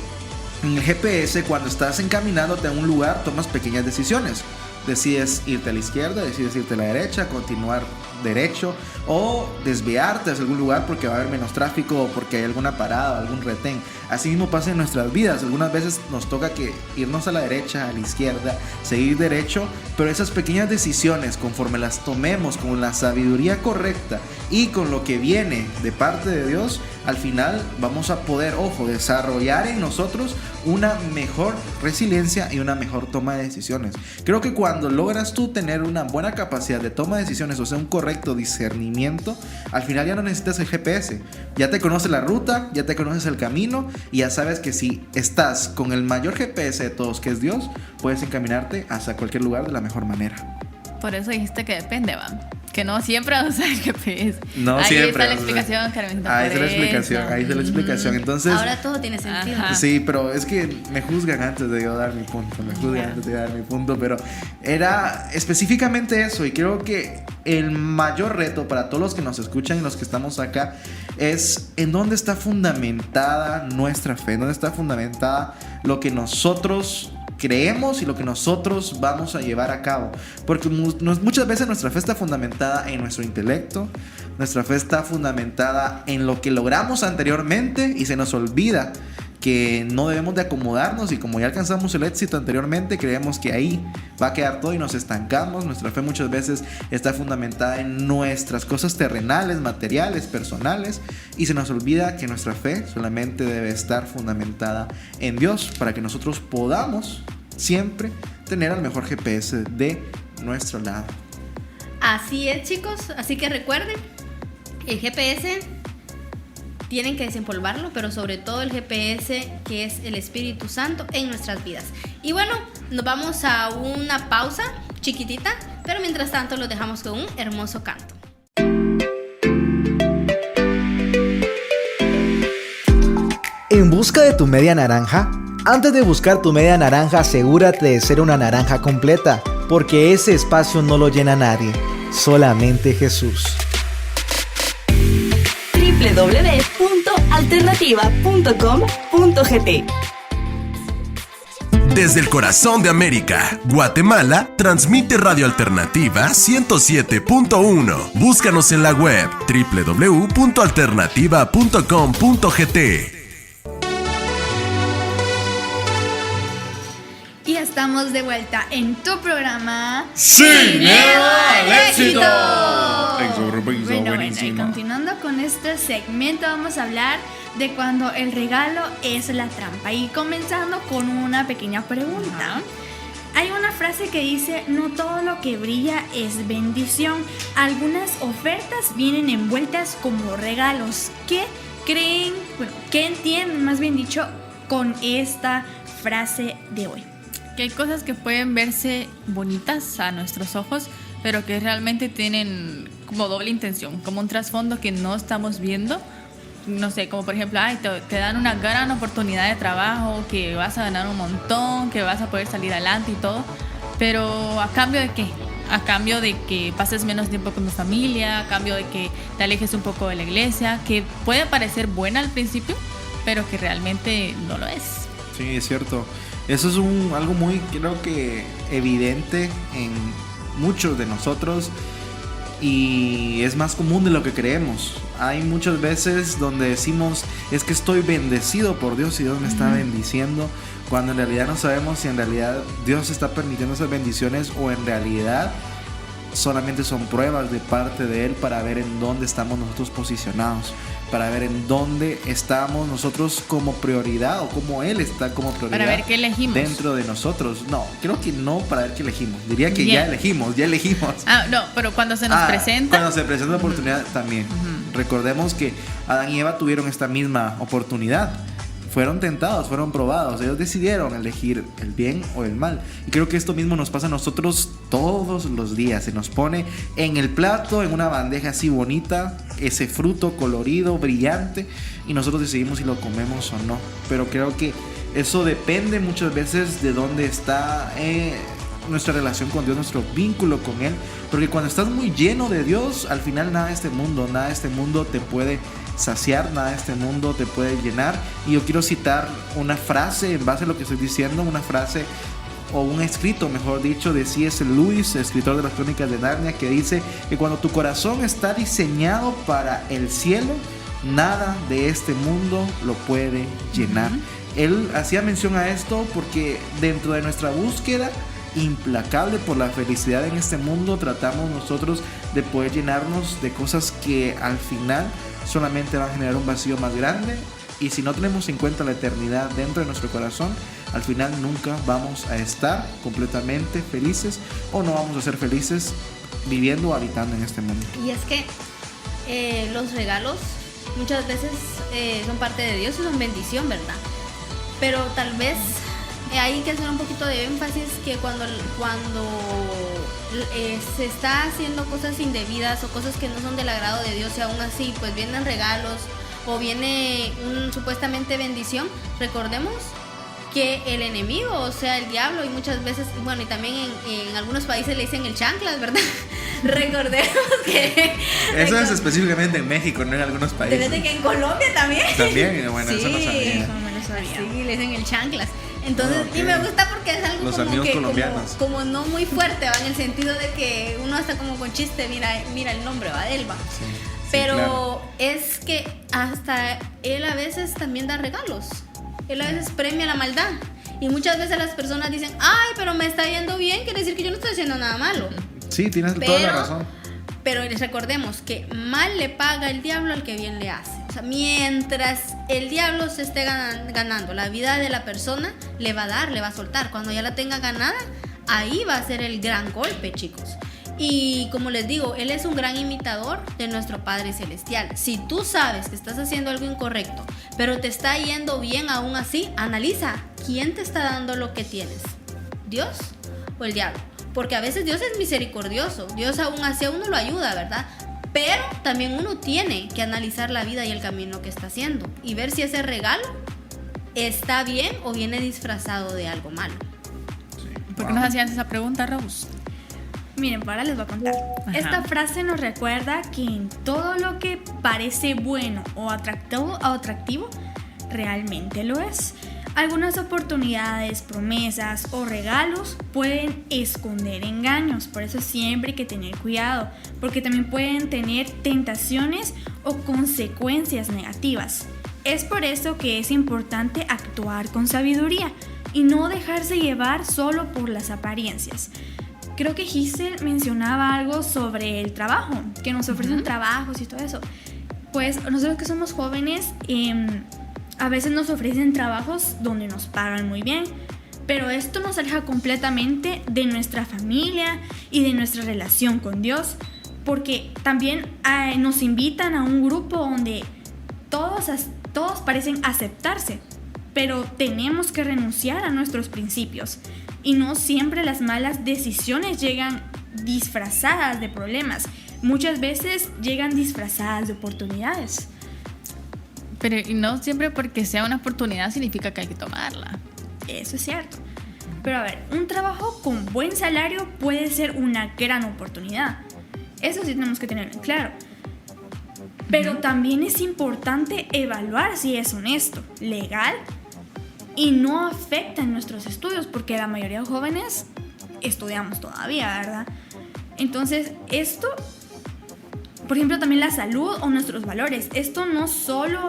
en el GPS, cuando estás encaminándote a un lugar, tomas pequeñas decisiones. Decides irte a la izquierda, decides irte a la derecha, continuar derecho o desviarte hacia algún lugar porque va a haber menos tráfico o porque hay alguna parada, algún retén. Así mismo pasa en nuestras vidas. Algunas veces nos toca que irnos a la derecha, a la izquierda, seguir derecho, pero esas pequeñas decisiones, conforme las tomemos con la sabiduría correcta y con lo que viene de parte de Dios, al final vamos a poder, desarrollar en nosotros una mejor resiliencia y una mejor toma de decisiones. Creo que cuando logras tú tener una buena capacidad de toma de decisiones, o sea, un correcto discernimiento, al final ya no necesitas el GPS. Ya te conoces la ruta, ya te conoces el camino y ya sabes que si estás con el mayor GPS de todos, que es Dios, puedes encaminarte hacia cualquier lugar de la mejor manera. Por eso dijiste que depende, ¿va? Que no siempre vas a usar el GPS. No ahí siempre. Ahí está la explicación, Carmencita. Ahí está la explicación. Entonces, ahora todo tiene sentido. Ajá. Sí, pero es que me juzgan antes de yo dar mi punto. Pero era específicamente eso. Y creo que el mayor reto para todos los que nos escuchan y los que estamos acá es en dónde está fundamentada nuestra fe, en dónde está fundamentada lo que nosotros creemos y lo que nosotros vamos a llevar a cabo. Porque muchas veces nuestra fe está fundamentada en nuestro intelecto, nuestra fe está fundamentada en lo que logramos anteriormente y se nos olvida que no debemos de acomodarnos, y como ya alcanzamos el éxito anteriormente, creemos que ahí va a quedar todo y nos estancamos. Nuestra fe muchas veces está fundamentada en nuestras cosas terrenales, materiales, personales, y se nos olvida que nuestra fe solamente debe estar fundamentada en Dios para que nosotros podamos siempre tener al mejor GPS de nuestro lado. Así es, chicos, así que recuerden, el GPS tienen que desempolvarlo, pero sobre todo el GPS, que es el Espíritu Santo en nuestras vidas. Y bueno, nos vamos a una pausa chiquitita, pero mientras tanto los dejamos con un hermoso canto. ¿En busca de tu media naranja? Antes de buscar tu media naranja, asegúrate de ser una naranja completa, porque ese espacio no lo llena nadie, solamente Jesús. www.alternativa.com.gt. Desde el corazón de América, Guatemala, transmite Radio Alternativa 107.1. Búscanos en la web www.alternativa.com.gt. Y estamos de vuelta en tu programa ¡Sin miedo al éxito! Bueno, y continuando con este segmento, vamos a hablar de cuando el regalo es la trampa. Y comenzando con una pequeña pregunta. Hay una frase que dice: no todo lo que brilla es bendición. Algunas ofertas vienen envueltas como regalos. ¿Qué creen? Bueno, ¿qué entienden, más bien dicho, con esta frase de hoy? Que hay cosas que pueden verse bonitas a nuestros ojos, pero que realmente tienen como doble intención, como un trasfondo que no estamos viendo. No sé, como por ejemplo, te dan una gran oportunidad de trabajo, que vas a ganar un montón, que vas a poder salir adelante y todo, pero ¿a cambio de qué? A cambio de que pases menos tiempo con tu familia, a cambio de que te alejes un poco de la iglesia, que puede parecer buena al principio, pero que realmente no lo es. Sí, es cierto. Eso es algo muy, creo que, evidente en muchos de nosotros, y es más común de lo que creemos. Hay muchas veces donde decimos: es que estoy bendecido por Dios y Dios me está bendiciendo, cuando en realidad no sabemos si en realidad Dios está permitiendo esas bendiciones o en realidad solamente son pruebas de parte de Él para ver en dónde estamos nosotros posicionados. para ver en dónde estamos nosotros como prioridad o cómo Él está como prioridad. Para ver qué elegimos. Dentro de nosotros. No, creo que no para ver qué elegimos. Diría que ya elegimos. No, pero cuando se nos presenta. Cuando se presenta la oportunidad también. Recordemos que Adán y Eva tuvieron esta misma oportunidad. Fueron tentados, fueron probados. Ellos decidieron elegir el bien o el mal. Y creo que esto mismo nos pasa a nosotros todos los días. Se nos pone en el plato, en una bandeja así bonita, ese fruto colorido, brillante, y nosotros decidimos si lo comemos o no. Pero creo que eso depende muchas veces de dónde está nuestra relación con Dios, nuestro vínculo con Él. Porque cuando estás muy lleno de Dios, al final nada de este mundo te puede saciar, nada de este mundo te puede llenar. Y yo quiero citar una frase en base a lo que estoy diciendo, una frase o un escrito, mejor dicho, de C.S. Lewis, escritor de las Crónicas de Narnia, que dice que cuando tu corazón está diseñado para el cielo, nada de este mundo lo puede llenar. Él hacía mención a esto porque dentro de nuestra búsqueda implacable por la felicidad en este mundo, tratamos nosotros de poder llenarnos de cosas que al final solamente van a generar un vacío más grande, y si no tenemos en cuenta la eternidad dentro de nuestro corazón, al final nunca vamos a estar completamente felices, o no vamos a ser felices viviendo o habitando en este mundo. Y es que los regalos muchas veces son parte de Dios y son bendición, ¿verdad? Pero tal vez hay que hacer un poquito de énfasis que cuando se está haciendo cosas indebidas o cosas que no son del agrado de Dios, y aún así pues vienen regalos o viene supuestamente bendición, recordemos que el enemigo, o sea el diablo, y muchas veces, bueno, y también en algunos países le dicen el chanclas, ¿verdad? Recordemos que eso es específicamente en México, no en algunos países. Fíjate que en Colombia también. Bueno, sí, eso no sabía. Sí, le dicen el chanclas. Entonces, y me gusta porque es algo como que como no muy fuerte, ¿va? En el sentido de que uno hasta como con chiste mira el nombre, ¿va? Elba. Sí, pero claro, es que hasta él a veces también da regalos. Él a veces premia la maldad. Y muchas veces las personas dicen, ay, pero me está yendo bien, quiere decir que yo no estoy haciendo nada malo. Sí, tienes toda la razón. Pero recordemos que mal le paga el diablo al que bien le hace. O sea, mientras el diablo se esté ganando la vida de la persona, le va a soltar. Cuando ya la tenga ganada, ahí va a ser el gran golpe, chicos. Y como les digo, Él es un gran imitador de nuestro Padre Celestial. Si tú sabes que estás haciendo algo incorrecto, pero te está yendo bien aún así, analiza, ¿quién te está dando lo que tienes? ¿Dios o el diablo? Porque a veces Dios es misericordioso, Dios aún así a uno lo ayuda, ¿verdad? Pero también uno tiene que analizar la vida y el camino que está haciendo y ver si ese regalo está bien o viene disfrazado de algo malo. ¿Por qué nos hacían esa pregunta, Rose? Miren, ahora les voy a contar. Ajá. Esta frase nos recuerda que en todo lo que parece bueno o atractivo, realmente lo es. Algunas oportunidades, promesas o regalos pueden esconder engaños, por eso siempre hay que tener cuidado, porque también pueden tener tentaciones o consecuencias negativas. Es por eso que es importante actuar con sabiduría y no dejarse llevar solo por las apariencias. Creo que Giselle mencionaba algo sobre el trabajo, que nos ofrecen trabajos y todo eso. Pues nosotros que somos jóvenes, a veces nos ofrecen trabajos donde nos pagan muy bien, pero esto nos aleja completamente de nuestra familia y de nuestra relación con Dios, porque también nos invitan a un grupo donde todos parecen aceptarse, pero tenemos que renunciar a nuestros principios. Y no siempre las malas decisiones llegan disfrazadas de problemas. Muchas veces llegan disfrazadas de oportunidades. Pero no siempre porque sea una oportunidad significa que hay que tomarla. Eso es cierto. Pero a ver, un trabajo con buen salario puede ser una gran oportunidad. Eso sí tenemos que tenerlo claro. Pero también es importante evaluar si es honesto, legal y no afecta en nuestros estudios, porque la mayoría de jóvenes estudiamos todavía, ¿verdad? Entonces, esto, por ejemplo, también la salud o nuestros valores. Esto no solo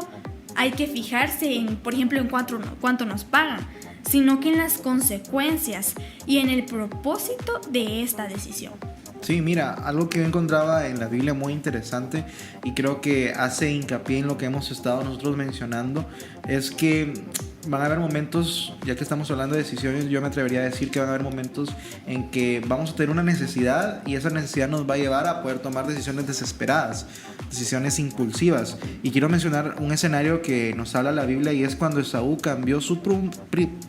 hay que fijarse en, por ejemplo, en cuánto nos pagan, sino que en las consecuencias y en el propósito de esta decisión. Sí, mira, algo que yo encontraba en la Biblia muy interesante y creo que hace hincapié en lo que hemos estado nosotros mencionando, es que van a haber momentos, ya que estamos hablando de decisiones, yo me atrevería a decir que van a haber momentos en que vamos a tener una necesidad y esa necesidad nos va a llevar a poder tomar decisiones desesperadas, decisiones impulsivas. Y quiero mencionar un escenario que nos habla la Biblia, y es cuando Esaú cambió su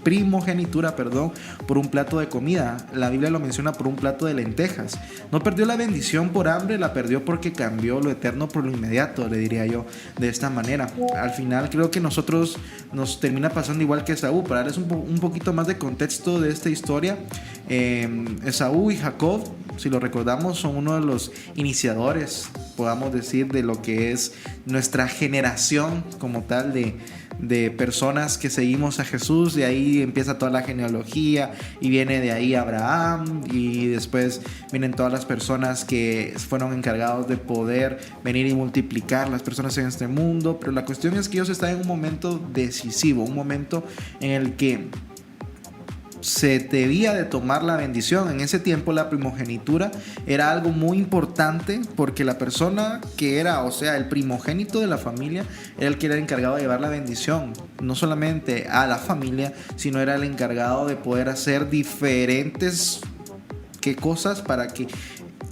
primogenitura por un plato de comida. La Biblia lo menciona por un plato de lentejas. No perdió la bendición por hambre, la perdió porque cambió lo eterno por lo inmediato, le diría yo de esta manera. Al final creo que nosotros nos termina pasando igual que Esaú. Para darles un poquito más de contexto de esta historia, Esaú y Jacob, si lo recordamos, son uno de los iniciadores, podamos decir, de lo que es nuestra generación como tal de personas que seguimos a Jesús. De ahí empieza toda la genealogía y viene de ahí Abraham, y después vienen todas las personas que fueron encargados de poder venir y multiplicar las personas en este mundo. Pero la cuestión es que ellos están en un momento decisivo, un momento en el que se debía de tomar la bendición. En ese tiempo la primogenitura era algo muy importante, porque la persona que era, o sea, el primogénito de la familia, era el que era encargado de llevar la bendición, no solamente a la familia, sino era el encargado de poder hacer diferentes cosas para que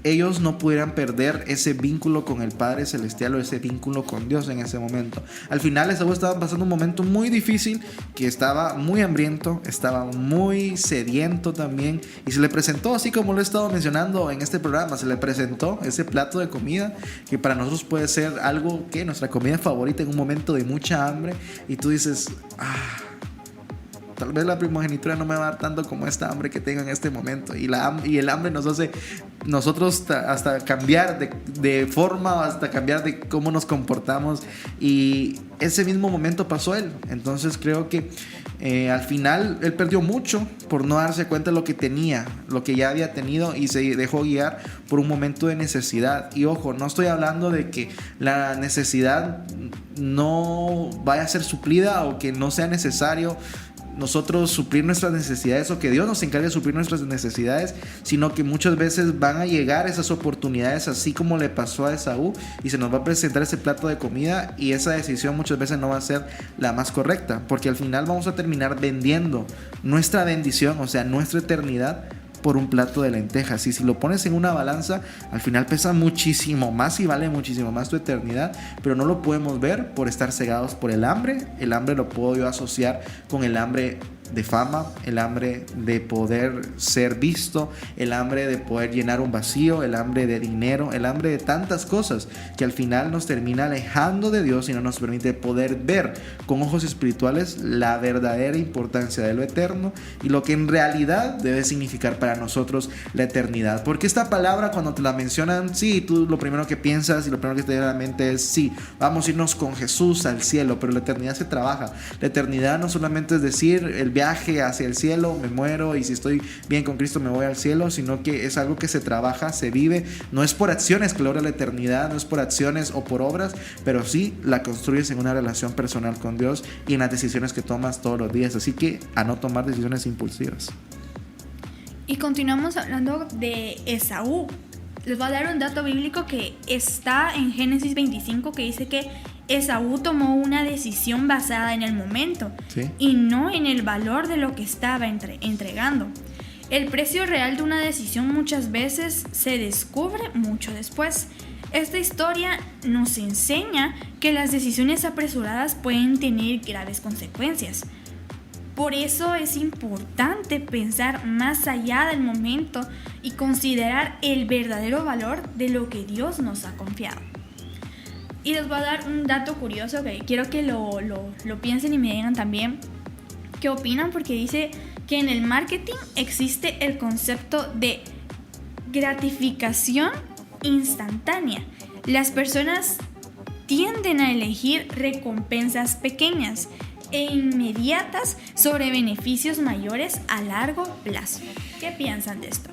ellos no pudieran perder ese vínculo con el Padre Celestial o ese vínculo con Dios en ese momento. Al final Esaú estaba pasando un momento muy difícil, que estaba muy hambriento, estaba muy sediento también, y se le presentó, así como lo he estado mencionando en este programa, se le presentó ese plato de comida que para nosotros puede ser algo que nuestra comida favorita en un momento de mucha hambre, y tú dices, tal vez la primogenitura no me va a dar tanto como esta hambre que tengo en este momento. Y el hambre nos hace nosotros hasta cambiar de forma, hasta cambiar de cómo nos comportamos. Y ese mismo momento pasó él. Entonces creo que al final él perdió mucho por no darse cuenta de lo que tenía, lo que ya había tenido, y se dejó guiar por un momento de necesidad. Y ojo, no estoy hablando de que la necesidad no vaya a ser suplida o que no sea necesario nosotros suplir nuestras necesidades, o que Dios nos encargue de suplir nuestras necesidades, sino que muchas veces van a llegar esas oportunidades, así como le pasó a Esaú, y se nos va a presentar ese plato de comida, y esa decisión muchas veces no va a ser la más correcta, porque al final vamos a terminar vendiendo nuestra bendición, o sea, nuestra eternidad, por un plato de lentejas. Y si lo pones en una balanza, al final pesa muchísimo más y vale muchísimo más tu eternidad, pero no lo podemos ver por estar cegados por el hambre. El hambre lo puedo yo asociar con el hambre de fama, el hambre de poder ser visto, el hambre de poder llenar un vacío, el hambre de dinero, el hambre de tantas cosas que al final nos termina alejando de Dios y no nos permite poder ver con ojos espirituales la verdadera importancia de lo eterno y lo que en realidad debe significar para nosotros la eternidad. Porque esta palabra, cuando te la mencionan, sí, tú lo primero que piensas y lo primero que te viene a la mente es sí, vamos a irnos con Jesús al cielo, pero la eternidad se trabaja. La eternidad no solamente es decir el viaje hacia el cielo, me muero y si estoy bien con Cristo me voy al cielo, sino que es algo que se trabaja, se vive. No es por acciones que logra la eternidad, no es por acciones o por obras, pero sí la construyes en una relación personal con Dios y en las decisiones que tomas todos los días. Así que a no tomar decisiones impulsivas. Y continuamos hablando de Esaú. Les voy a dar un dato bíblico que está en Génesis 25, que dice que Esaú tomó una decisión basada en el momento, ¿sí?, y no en el valor de lo que estaba entregando. El precio real de una decisión muchas veces se descubre mucho después. Esta historia nos enseña que las decisiones apresuradas pueden tener graves consecuencias. Por eso es importante pensar más allá del momento y considerar el verdadero valor de lo que Dios nos ha confiado. Y les voy a dar un dato curioso que quiero que lo piensen y me digan también qué opinan, porque dice que en el marketing existe el concepto de gratificación instantánea. Las personas tienden a elegir recompensas pequeñas e inmediatas sobre beneficios mayores a largo plazo. ¿Qué piensan de esto?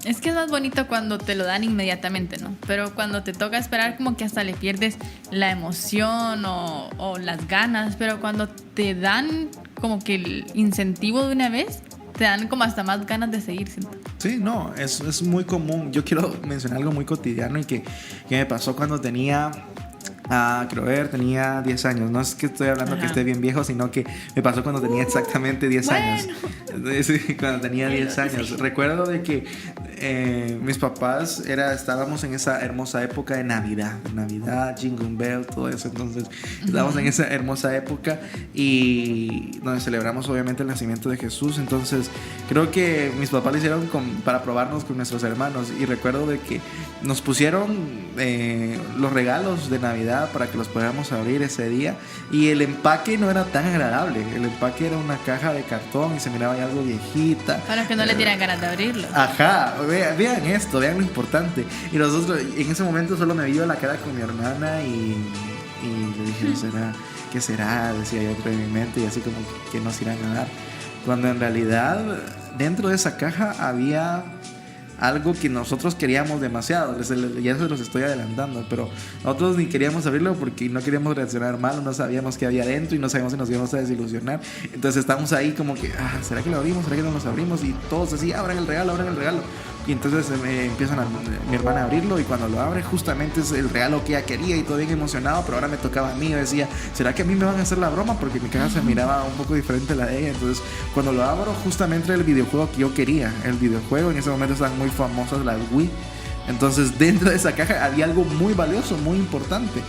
Es que es más bonito cuando te lo dan inmediatamente, ¿no? Pero cuando te toca esperar, como que hasta le pierdes la emoción o las ganas. Pero cuando te dan como que el incentivo de una vez, te dan como hasta más ganas de seguir, ¿siento? Sí, no, es muy común. Yo quiero mencionar algo muy cotidiano y que me pasó cuando tenía... creo que tenía 10 años. No es que estoy hablando que esté bien viejo, sino que me pasó cuando tenía exactamente 10 años. Sí, cuando tenía 10 años. Recuerdo de que mis papás estábamos en esa hermosa época de Navidad, Jingle Bell, todo eso. Entonces estábamos en esa hermosa época y donde celebramos obviamente el nacimiento de Jesús. Entonces creo que mis papás lo hicieron para probarnos con nuestros hermanos. Y recuerdo de que nos pusieron los regalos de Navidad para que los podamos abrir ese día, y el empaque no era tan agradable. El empaque era una caja de cartón y se miraba ya algo viejita, para que no le dieran ganas de abrirlo. Ajá, vean esto, vean lo importante. Y nosotros en ese momento solo me vio la cara con mi hermana y le dije, ¿qué será? Decía yo dentro de mi mente, y así como que nos irán a dar, cuando en realidad dentro de esa caja había algo que nosotros queríamos demasiado. Ya se los estoy adelantando, pero nosotros ni queríamos abrirlo porque no queríamos reaccionar mal, no sabíamos qué había dentro y no sabíamos si nos íbamos a desilusionar. Entonces estábamos ahí como que, ¿será que lo abrimos? ¿Será que no nos abrimos? Y todos así, abran el regalo. Y entonces empiezan mi hermana a abrirlo, y cuando lo abre justamente es el regalo que ella quería, y todo bien emocionado, pero ahora me tocaba a mí. Yo decía, ¿será que a mí me van a hacer la broma? Porque mi caja se miraba un poco diferente a la de ella. Entonces cuando lo abro, justamente el videojuego que yo quería, en ese momento estaban muy famosas las Wii. Entonces dentro de esa caja había algo muy valioso, muy importante,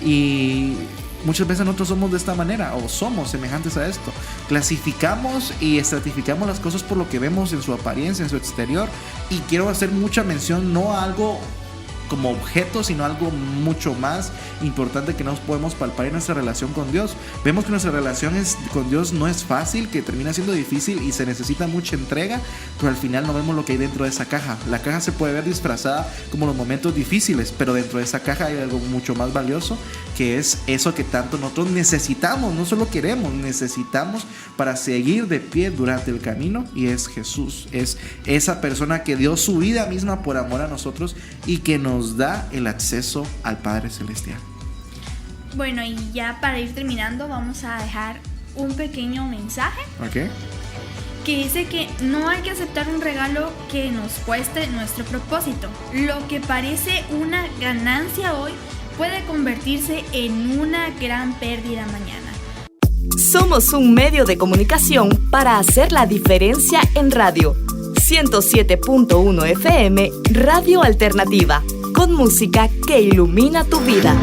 y muchas veces nosotros somos de esta manera, o somos semejantes a esto. Clasificamos y estratificamos las cosas por lo que vemos en su apariencia, en su exterior. Y quiero hacer mucha mención no a algo como objeto, sino algo mucho más importante que no podemos palpar en nuestra relación con Dios. Vemos que nuestra relación con Dios no es fácil, que termina siendo difícil y se necesita mucha entrega, pero al final no vemos lo que hay dentro de esa caja. La caja se puede ver disfrazada como los momentos difíciles, pero dentro de esa caja hay algo mucho más valioso, que es eso que tanto nosotros necesitamos, no solo queremos, necesitamos para seguir de pie durante el camino, y es Jesús. Es esa persona que dio su vida misma por amor a nosotros y que nos da el acceso al Padre Celestial. Bueno, y ya para ir terminando vamos a dejar un pequeño mensaje, que dice que no hay que aceptar un regalo que nos cueste nuestro propósito. Lo que parece una ganancia hoy puede convertirse en una gran pérdida mañana. Somos un medio de comunicación para hacer la diferencia en radio. 107.1 FM, Radio Alternativa, con música que ilumina tu vida.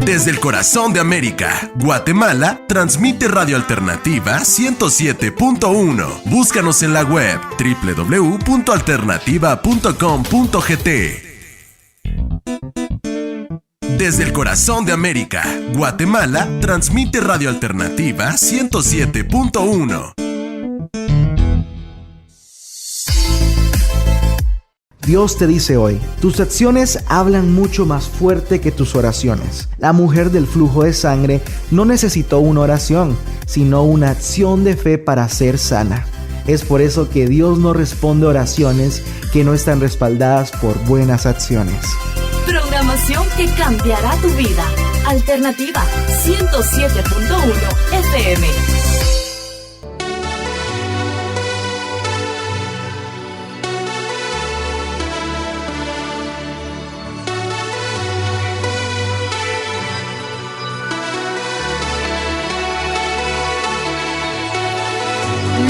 Desde el corazón de América, Guatemala, transmite Radio Alternativa 107.1. Búscanos en la web www.alternativa.com.gt. Desde el corazón de América, Guatemala, transmite Radio Alternativa 107.1. Dios te dice hoy, tus acciones hablan mucho más fuerte que tus oraciones. La mujer del flujo de sangre no necesitó una oración, sino una acción de fe para ser sana. Es por eso que Dios no responde oraciones que no están respaldadas por buenas acciones. Programación que cambiará tu vida. Alternativa 107.1 FM.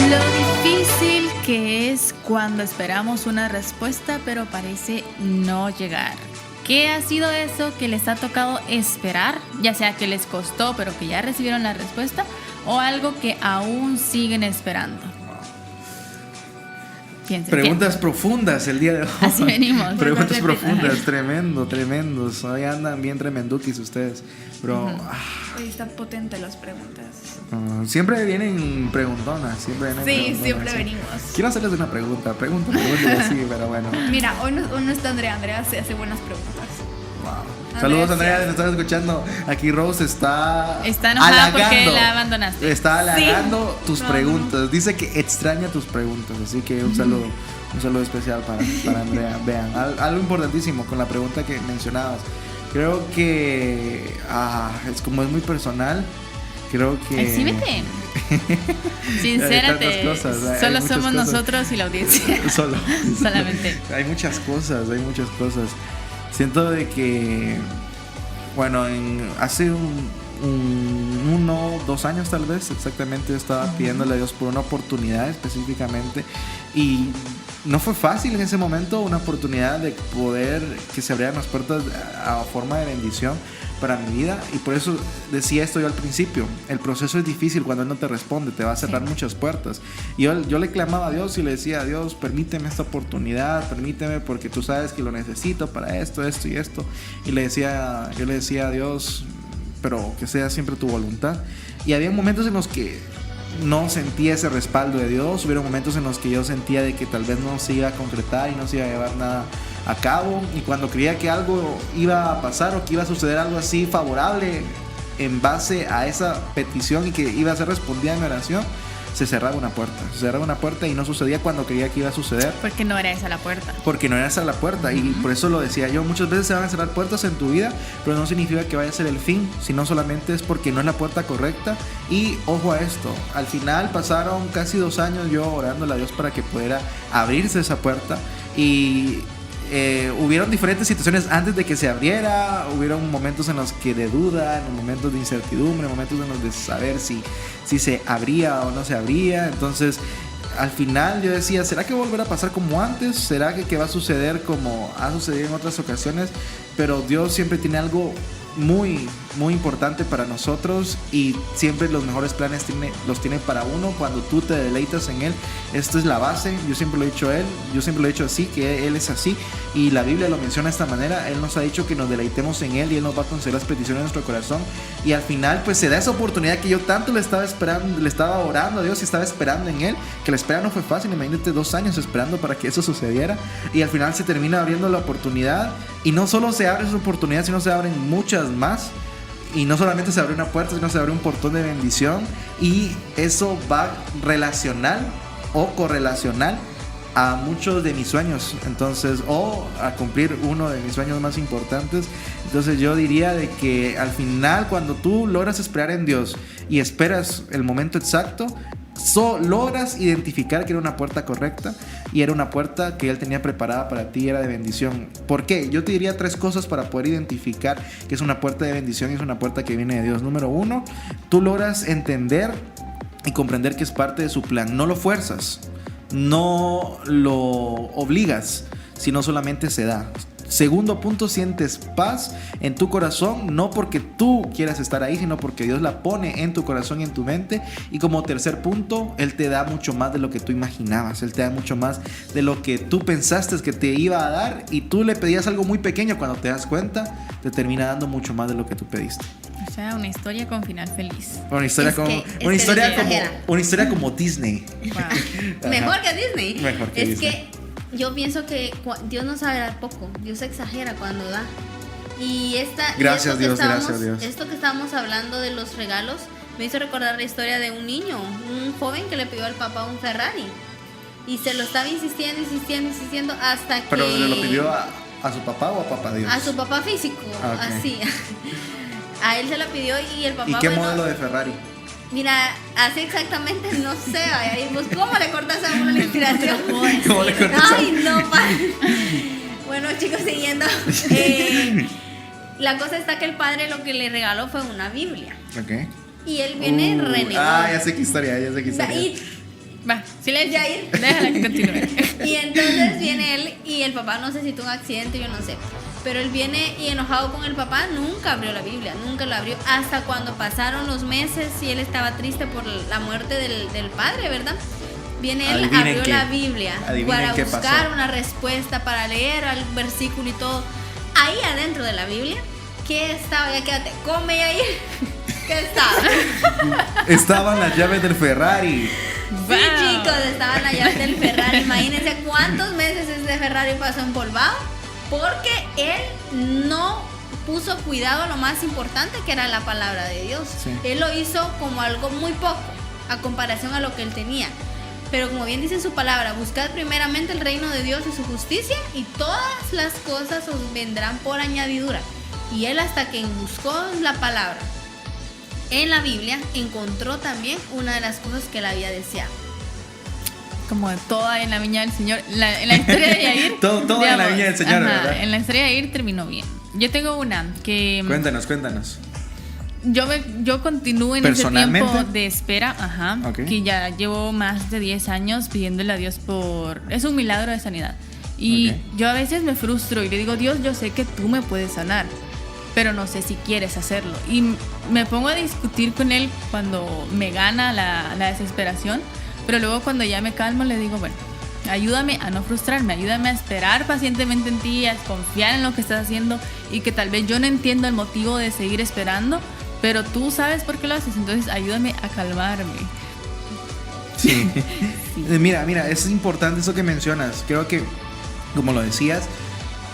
Lo difícil que es cuando esperamos una respuesta, pero parece no llegar. ¿Qué ha sido eso que les ha tocado esperar? Ya sea que les costó, pero que ya recibieron la respuesta, o algo que aún siguen esperando. Preguntas profundas el día de hoy. Así venimos. Preguntas profundas, tremendos. Hoy andan bien tremenduquis ustedes. Pero hoy están potentes las preguntas. Siempre vienen preguntonas. Siempre venimos. Quiero hacerles una pregunta así, pero bueno. Mira, hoy no está Andrea. Andrea se hace buenas preguntas. Wow. Saludos, Andrea, si me estás escuchando. Aquí Rose está enojada porque la abandonaste. Está halagando tus preguntas. Dice que extraña tus preguntas. Así que un saludo especial para Andrea. Vean, algo importantísimo con la pregunta que mencionabas. Creo que es como es muy personal. Creo que... Exhíbete. Sincérate. Solo somos nosotros y la audiencia. Solamente. Hay muchas cosas. Siento de que, bueno, hace 2 años tal vez, exactamente, estaba pidiéndole a Dios por una oportunidad específicamente. Y no fue fácil en ese momento, una oportunidad de poder que se abrieran las puertas a forma de bendición para mi vida. Y por eso decía esto yo al principio: el proceso es difícil cuando Él no te responde, te va a cerrar muchas puertas. Y yo le clamaba a Dios y le decía: Dios, permíteme esta oportunidad, permíteme, porque tú sabes que lo necesito para esto y esto. Y yo le decía a Dios, pero que sea siempre tu voluntad. Y había momentos en los que no sentía ese respaldo de Dios. Hubieron momentos en los que yo sentía de que tal vez no se iba a concretar y no se iba a llevar nada a cabo. Y cuando creía que algo iba a pasar o que iba a suceder algo así favorable en base a esa petición y que iba a ser respondida en mi oración, se cerraba una puerta y no sucedía cuando creía que iba a suceder. Porque no era esa la puerta. Y por eso lo decía yo: muchas veces se van a cerrar puertas en tu vida, pero no significa que vaya a ser el fin, sino solamente es porque no es la puerta correcta. Y ojo a esto, al final pasaron casi 2 años yo orándole a Dios para que pudiera abrirse esa puerta. Y hubieron diferentes situaciones antes de que se abriera. Hubieron momentos en los que de duda, en momentos de incertidumbre, momentos en los de saber si se abría o no se abría. Entonces al final yo decía: ¿será que volverá a pasar como antes? ¿Será que va a suceder como ha sucedido en otras ocasiones? Pero Dios siempre tiene algo muy, muy importante para nosotros, y siempre los mejores planes los tiene para uno cuando tú te deleitas en Él. Esto es la base. Yo siempre lo he dicho así, que Él es así, y la Biblia lo menciona de esta manera. Él nos ha dicho que nos deleitemos en Él y Él nos va a conceder las peticiones de nuestro corazón. Y al final pues se da esa oportunidad que yo tanto le estaba esperando, le estaba orando a Dios y estaba esperando en Él, que la espera no fue fácil. Imagínate 2 años esperando para que eso sucediera, y al final se termina abriendo la oportunidad. Y no solo se abre esa oportunidad, sino se abren muchas más. Y no solamente se abre una puerta, sino se abre un portón de bendición. Y eso va relacional o correlacional a muchos de mis sueños. Entonces, o a cumplir uno de mis sueños más importantes. Entonces yo diría de que al final, cuando tú logras esperar en Dios y esperas el momento exacto, logras identificar que era una puerta correcta y era una puerta que Él tenía preparada para ti, era de bendición. ¿Por qué? Yo te diría 3 cosas para poder identificar que es una puerta de bendición y es una puerta que viene de Dios. Número 1, tú logras entender y comprender que es parte de su plan. No lo fuerzas, no lo obligas, sino solamente se da. Segundo punto, sientes paz en tu corazón, no porque tú quieras estar ahí, sino porque Dios la pone en tu corazón y en tu mente. Y como tercer punto, Él te da mucho más de lo que tú imaginabas. Él te da mucho más de lo que tú pensaste que te iba a dar, y tú le pedías algo muy pequeño. Cuando te das cuenta, te termina dando mucho más de lo que tú pediste. O sea, una historia con final feliz. Una historia como Disney. Wow. Mejor que Disney. Mejor que Disney. Que yo pienso que Dios no sabe dar poco. Dios exagera cuando da. Y gracias Dios. Esto que estábamos hablando de los regalos me hizo recordar la historia de un niño, un joven que le pidió al papá un Ferrari. Y se lo estaba insistiendo hasta que... ¿Pero se lo pidió a su papá o a papá Dios? A su papá físico, okay. Así. A él se lo pidió y el papá... ¿Y qué modelo de Ferrari? Mira, así exactamente no sé. Pues, ¿cómo le cortas a uno la inspiración? ¿Cómo le cortas a uno? Ay, no, Bueno, chicos, siguiendo. La cosa está que el padre lo que le regaló fue una Biblia. Ok. Y él viene renegado. Ya sé qué historia. Va, silencio. Déjala que continúe. Y entonces viene él y el papá, no sé si tuvo un accidente, yo no sé. Pero él viene y enojado con el papá, nunca abrió la Biblia, nunca la abrió. Hasta cuando pasaron los meses y él estaba triste por la muerte del padre, ¿verdad? Viene él, abrió la Biblia para buscar una respuesta, para leer el versículo y todo. Ahí adentro de la Biblia, ¿qué estaba? Ya quédate, come ahí. ¿Qué estaba? Estaban las llaves del Ferrari. Sí, chicos, estaban las llaves del Ferrari. Imagínense cuántos meses ese Ferrari pasó empolvado, porque él no puso cuidado a lo más importante, que era la palabra de Dios. Sí. Él lo hizo como algo muy poco a comparación a lo que él tenía. Pero como bien dice su palabra, buscad primeramente el reino de Dios y su justicia, y todas las cosas os vendrán por añadidura. Y él, hasta que buscó la palabra en la Biblia, encontró también una de las cosas que él había deseado. Como toda en la viña del Señor, en la historia de Yair. todo digamos, en la viña del Señor, ¿verdad? En la historia de Yair terminó bien. Yo tengo una que... Cuéntanos. Yo continúo en ese tiempo de espera, que ya llevo más de 10 años pidiéndole a Dios es un milagro de sanidad. Y yo a veces me frustro y le digo, Dios, yo sé que tú me puedes sanar, pero no sé si quieres hacerlo. Y me pongo a discutir con él cuando me gana la desesperación, pero luego cuando ya me calmo le digo, bueno, ayúdame a no frustrarme, ayúdame a esperar pacientemente en ti, a confiar en lo que estás haciendo, y que tal vez yo no entiendo el motivo de seguir esperando, pero tú sabes por qué lo haces, entonces ayúdame a calmarme. Sí. Mira, es importante eso que mencionas. Creo que, como lo decías,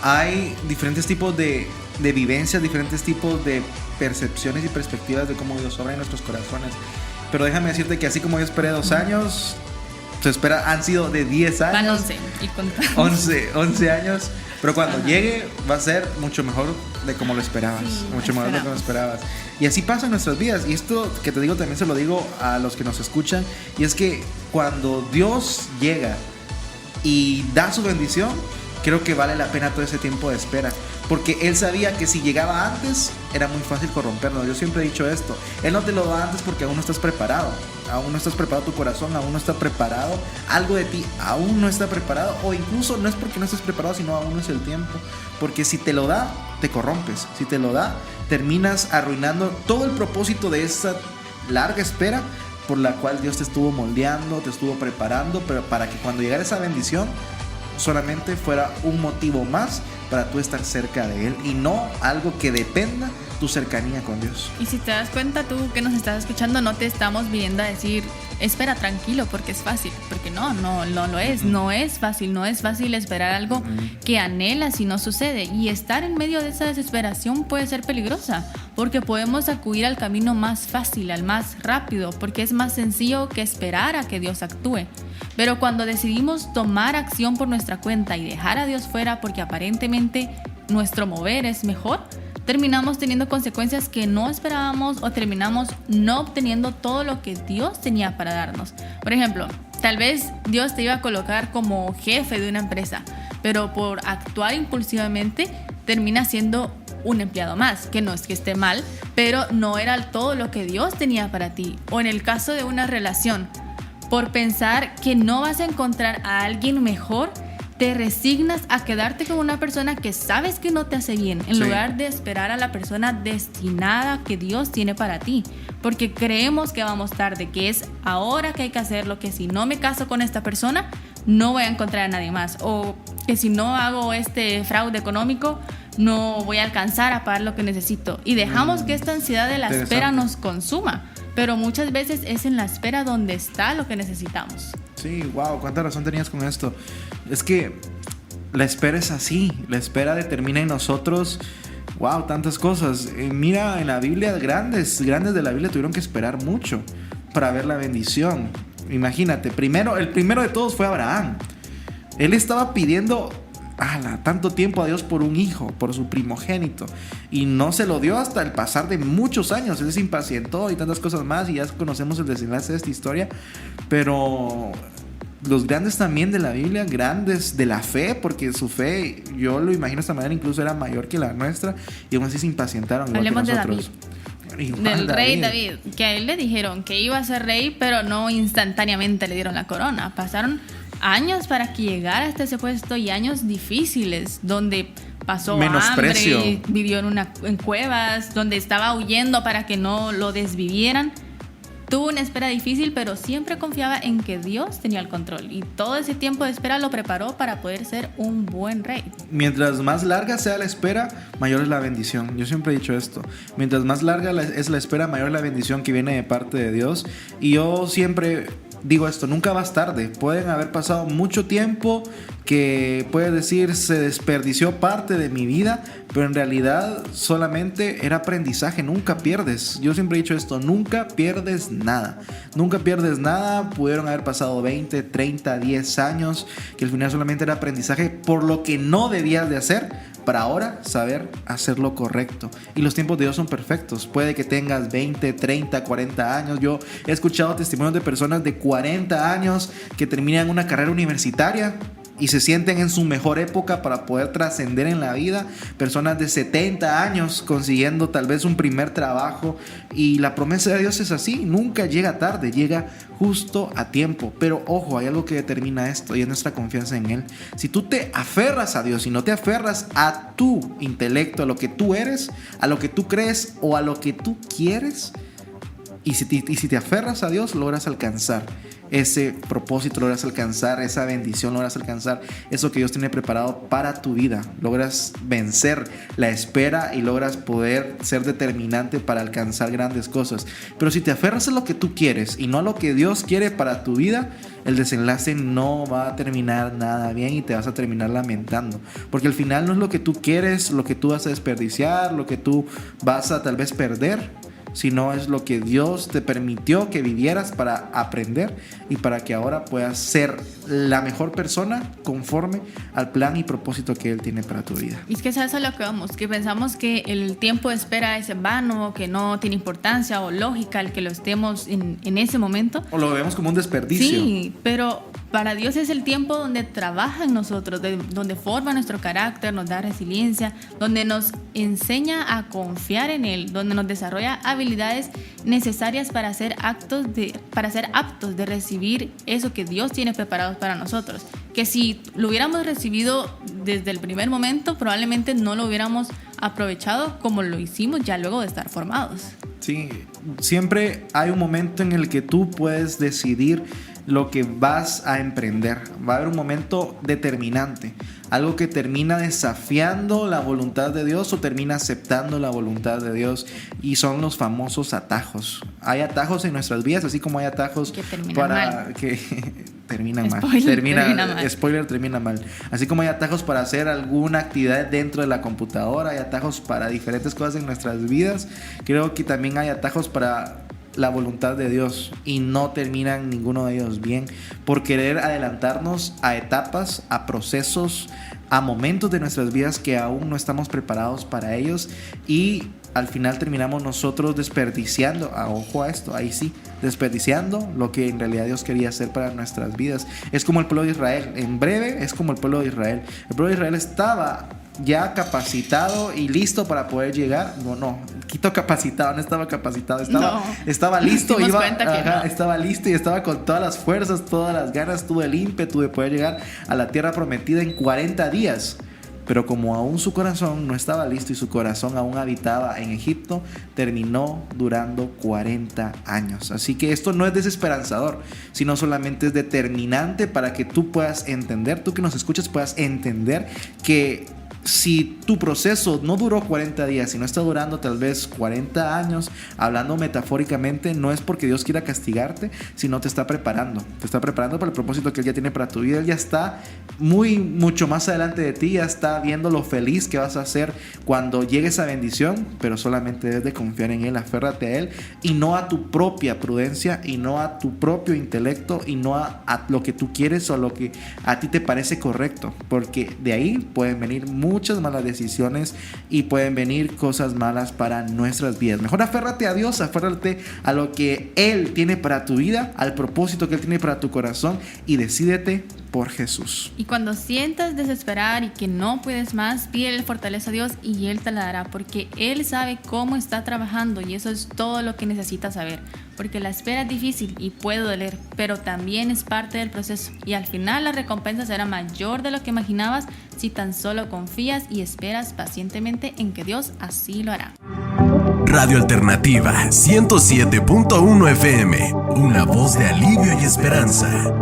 hay diferentes tipos de vivencias, diferentes tipos de percepciones y perspectivas de cómo Dios obra en nuestros corazones. Pero déjame decirte que así como yo esperé 2 años, han sido de 10 años. Van 11 y contamos. 11 años. Pero cuando llegue va a ser mucho mejor de como lo esperabas. Mucho mejor de como lo esperabas. Y así pasa en nuestras vidas. Y esto que te digo también se lo digo a los que nos escuchan. Y es que cuando Dios llega y da su bendición, creo que vale la pena todo ese tiempo de espera. Porque Él sabía que si llegaba antes, era muy fácil corrompernos. Yo siempre he dicho esto. Él no te lo da antes porque aún no estás preparado. Aún no estás preparado tu corazón, aún no está preparado. Algo de ti aún no está preparado. O incluso no es porque no estés preparado, sino aún no es el tiempo. Porque si te lo da, te corrompes. Si te lo da, terminas arruinando todo el propósito de esa larga espera por la cual Dios te estuvo moldeando, te estuvo preparando, pero para que cuando llegara esa bendición solamente fuera un motivo más para tú estar cerca de Él y no algo que dependa tu cercanía con Dios. Y si te das cuenta, tú que nos estás escuchando, no te estamos viendo a decir espera tranquilo porque es fácil, porque no lo es. No es fácil esperar algo que anhelas y no sucede, y estar en medio de esa desesperación puede ser peligrosa porque podemos acudir al camino más fácil, al más rápido, porque es más sencillo que esperar a que Dios actúe. Pero cuando decidimos tomar acción por nuestra cuenta y dejar a Dios fuera porque aparentemente nuestro mover es mejor, terminamos teniendo consecuencias que no esperábamos o terminamos no obteniendo todo lo que Dios tenía para darnos. Por ejemplo, tal vez Dios te iba a colocar como jefe de una empresa, pero por actuar impulsivamente terminas siendo un empleado más, que no es que esté mal, pero no era todo lo que Dios tenía para ti. O en el caso de una relación, por pensar que no vas a encontrar a alguien mejor, te resignas a quedarte con una persona que sabes que no te hace bien, en lugar de esperar a la persona destinada que Dios tiene para ti, porque creemos que vamos tarde, que es ahora que hay que hacerlo, que si no me caso con esta persona no voy a encontrar a nadie más, o que si no hago este fraude económico no voy a alcanzar a pagar lo que necesito, y dejamos que esta ansiedad de la espera nos consuma, pero muchas veces es en la espera donde está lo que necesitamos. Sí, wow, cuánta razón tenías con esto. Es que la espera es así, la espera determina en nosotros, wow, tantas cosas. Mira, en la Biblia, grandes de la Biblia tuvieron que esperar mucho para ver la bendición. Imagínate, el primero de todos fue Abraham. Él estaba pidiendo tanto tiempo a Dios por un hijo, por su primogénito, y no se lo dio hasta el pasar de muchos años. Él se impacientó y tantas cosas más, y ya conocemos el desenlace de esta historia. Pero los grandes también de la Biblia, grandes de la fe, porque su fe, yo lo imagino de esta manera, incluso era mayor que la nuestra, y aún así se impacientaron. Hablemos de David. Del rey David, que a él le dijeron que iba a ser rey, pero no instantáneamente le dieron la corona. Pasaron años para que llegara hasta ese puesto, y años difíciles donde pasó hambre, vivió en cuevas, donde estaba huyendo para que no lo desvivieran. Tuvo una espera difícil, pero siempre confiaba en que Dios tenía el control, y todo ese tiempo de espera lo preparó para poder ser un buen rey. Mientras más larga sea la espera, mayor es la bendición. Yo siempre he dicho esto. Mientras más larga es la espera, mayor es la bendición que viene de parte de Dios. Y yo siempre digo esto, nunca vas tarde. Pueden haber pasado mucho tiempo que puedes decir se desperdició parte de mi vida, pero en realidad solamente era aprendizaje. Nunca pierdes. Yo siempre he dicho esto, nunca pierdes nada. Nunca pierdes nada. Pudieron haber pasado 20, 30, 10 años, que al final solamente era aprendizaje por lo que no debías de hacer, para ahora saber hacer lo correcto. Y los tiempos de Dios son perfectos. Puede que tengas 20, 30, 40 años. Yo he escuchado testimonios de personas de 40 años que terminan una carrera universitaria y se sienten en su mejor época para poder trascender en la vida. Personas de 70 años consiguiendo tal vez un primer trabajo. Y la promesa de Dios es así: nunca llega tarde, llega justo a tiempo. Pero ojo, hay algo que determina esto, y es nuestra confianza en Él. Si tú te aferras a Dios y no te aferras a tu intelecto, a lo que tú eres, a lo que tú crees o a lo que tú quieres, y si te aferras a Dios, logras alcanzar ese propósito, logras alcanzar esa bendición, logras alcanzar eso que Dios tiene preparado para tu vida. Logras vencer la espera y logras poder ser determinante para alcanzar grandes cosas. Pero si te aferras a lo que tú quieres y no a lo que Dios quiere para tu vida, el desenlace no va a terminar nada bien y te vas a terminar lamentando, porque al final no es lo que tú quieres, lo que tú vas a desperdiciar, lo que tú vas a tal vez perder, sino es lo que Dios te permitió que vivieras para aprender y para que ahora puedas ser la mejor persona conforme al plan y propósito que Él tiene para tu vida. Y es que eso es lo que vamos, que pensamos que el tiempo de espera es en vano, que no tiene importancia o lógica el que lo estemos en ese momento. O lo vemos como un desperdicio. Sí, pero para Dios es el tiempo donde trabaja en nosotros, donde forma nuestro carácter, nos da resiliencia, donde nos enseña a confiar en Él, donde nos desarrolla habilidades necesarias para ser aptos de recibir eso que Dios tiene preparado para nosotros. Que si lo hubiéramos recibido desde el primer momento, probablemente no lo hubiéramos aprovechado como lo hicimos ya luego de estar formados. Sí, siempre hay un momento en el que tú puedes decidir lo que vas a emprender. Va a haber un momento determinante, algo que termina desafiando la voluntad de Dios o termina aceptando la voluntad de Dios, y son los famosos atajos. Hay atajos en nuestras vidas, así como hay atajos que terminan mal. Spoiler, termina mal. Así como hay atajos para hacer alguna actividad dentro de la computadora, hay atajos para diferentes cosas en nuestras vidas. Creo que también hay atajos para la voluntad de Dios, y no terminan ninguno de ellos bien por querer adelantarnos a etapas, a procesos, a momentos de nuestras vidas que aún no estamos preparados para ellos, y al final terminamos nosotros desperdiciando, ojo a esto, ahí sí, desperdiciando lo que en realidad Dios quería hacer para nuestras vidas. Es como el pueblo de Israel, en breve es como el pueblo de Israel. El pueblo de Israel estaba ya capacitado y listo para poder llegar. No estaba capacitado, estaba listo, estaba listo y estaba con todas las fuerzas, todas las ganas, todo el ímpetu de poder llegar a la tierra prometida en 40 días. Pero como aún su corazón no estaba listo y su corazón aún habitaba en Egipto, terminó durando 40 años. Así que esto no es desesperanzador, sino solamente es determinante para que tú puedas entender, tú que nos escuchas puedas entender que si tu proceso no duró 40 días, si no está durando tal vez 40 años, hablando metafóricamente, no es porque Dios quiera castigarte, sino te está preparando. Te está preparando para el propósito que Él ya tiene para tu vida. Él ya está mucho más adelante de ti, ya está viendo lo feliz que vas a ser cuando llegue esa bendición, pero solamente debes de confiar en Él, aférrate a Él y no a tu propia prudencia y no a tu propio intelecto y no a lo que tú quieres o a lo que a ti te parece correcto, porque de ahí pueden venir muchas malas decisiones y pueden venir cosas malas para nuestras vidas. Mejor aférrate a Dios, aférrate a lo que Él tiene para tu vida, al propósito que Él tiene para tu corazón, y decídete por Jesús. Y cuando sientas desesperar y que no puedes más, pídele fortaleza a Dios y Él te la dará, porque Él sabe cómo está trabajando, y eso es todo lo que necesitas saber, porque la espera es difícil y puede doler, pero también es parte del proceso, y al final la recompensa será mayor de lo que imaginabas si tan solo confías y esperas pacientemente en que Dios así lo hará. Radio Alternativa 107.1 FM, una voz de alivio y esperanza.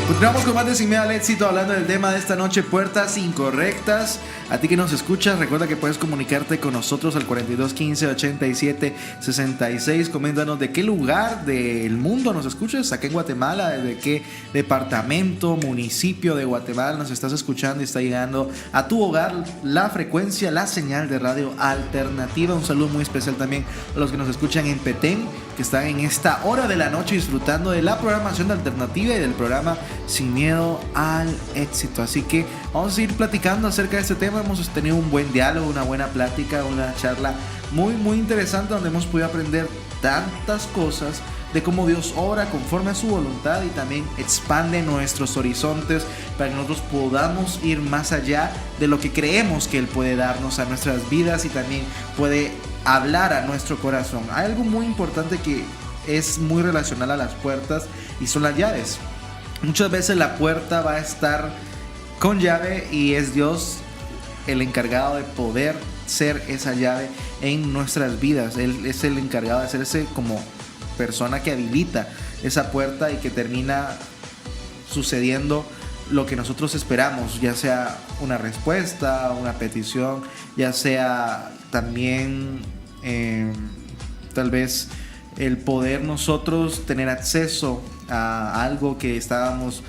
Continuamos con más de Sin Miedo al Éxito, hablando del tema de esta noche, puertas incorrectas. A ti que nos escuchas, recuerda que puedes comunicarte con nosotros al 4215 87 66. Coméntanos de qué lugar del mundo nos escuchas, acá en Guatemala, desde qué departamento, municipio de Guatemala nos estás escuchando y está llegando a tu hogar la frecuencia, la señal de Radio Alternativa. Un saludo muy especial también a los que nos escuchan en Petén, que están en esta hora de la noche disfrutando de la programación de Alternativa y del programa Sin Miedo al Éxito. Así que vamos a seguir platicando acerca de este tema. Hemos tenido un buen diálogo, una buena plática, una charla muy interesante, donde hemos podido aprender tantas cosas de cómo Dios obra conforme a su voluntad y también expande nuestros horizontes para que nosotros podamos ir más allá de lo que creemos que Él puede darnos a nuestras vidas y también puede hablar a nuestro corazón. Hay algo muy importante que es muy relacional a las puertas y son las llaves. Muchas veces la puerta va a estar con llave y es Dios el encargado de poder ser esa llave en nuestras vidas. Él es el encargado de hacerse como persona que habilita esa puerta y que termina sucediendo lo que nosotros esperamos, ya sea una respuesta, una petición, ya sea también tal vez el poder nosotros tener acceso a algo que estábamos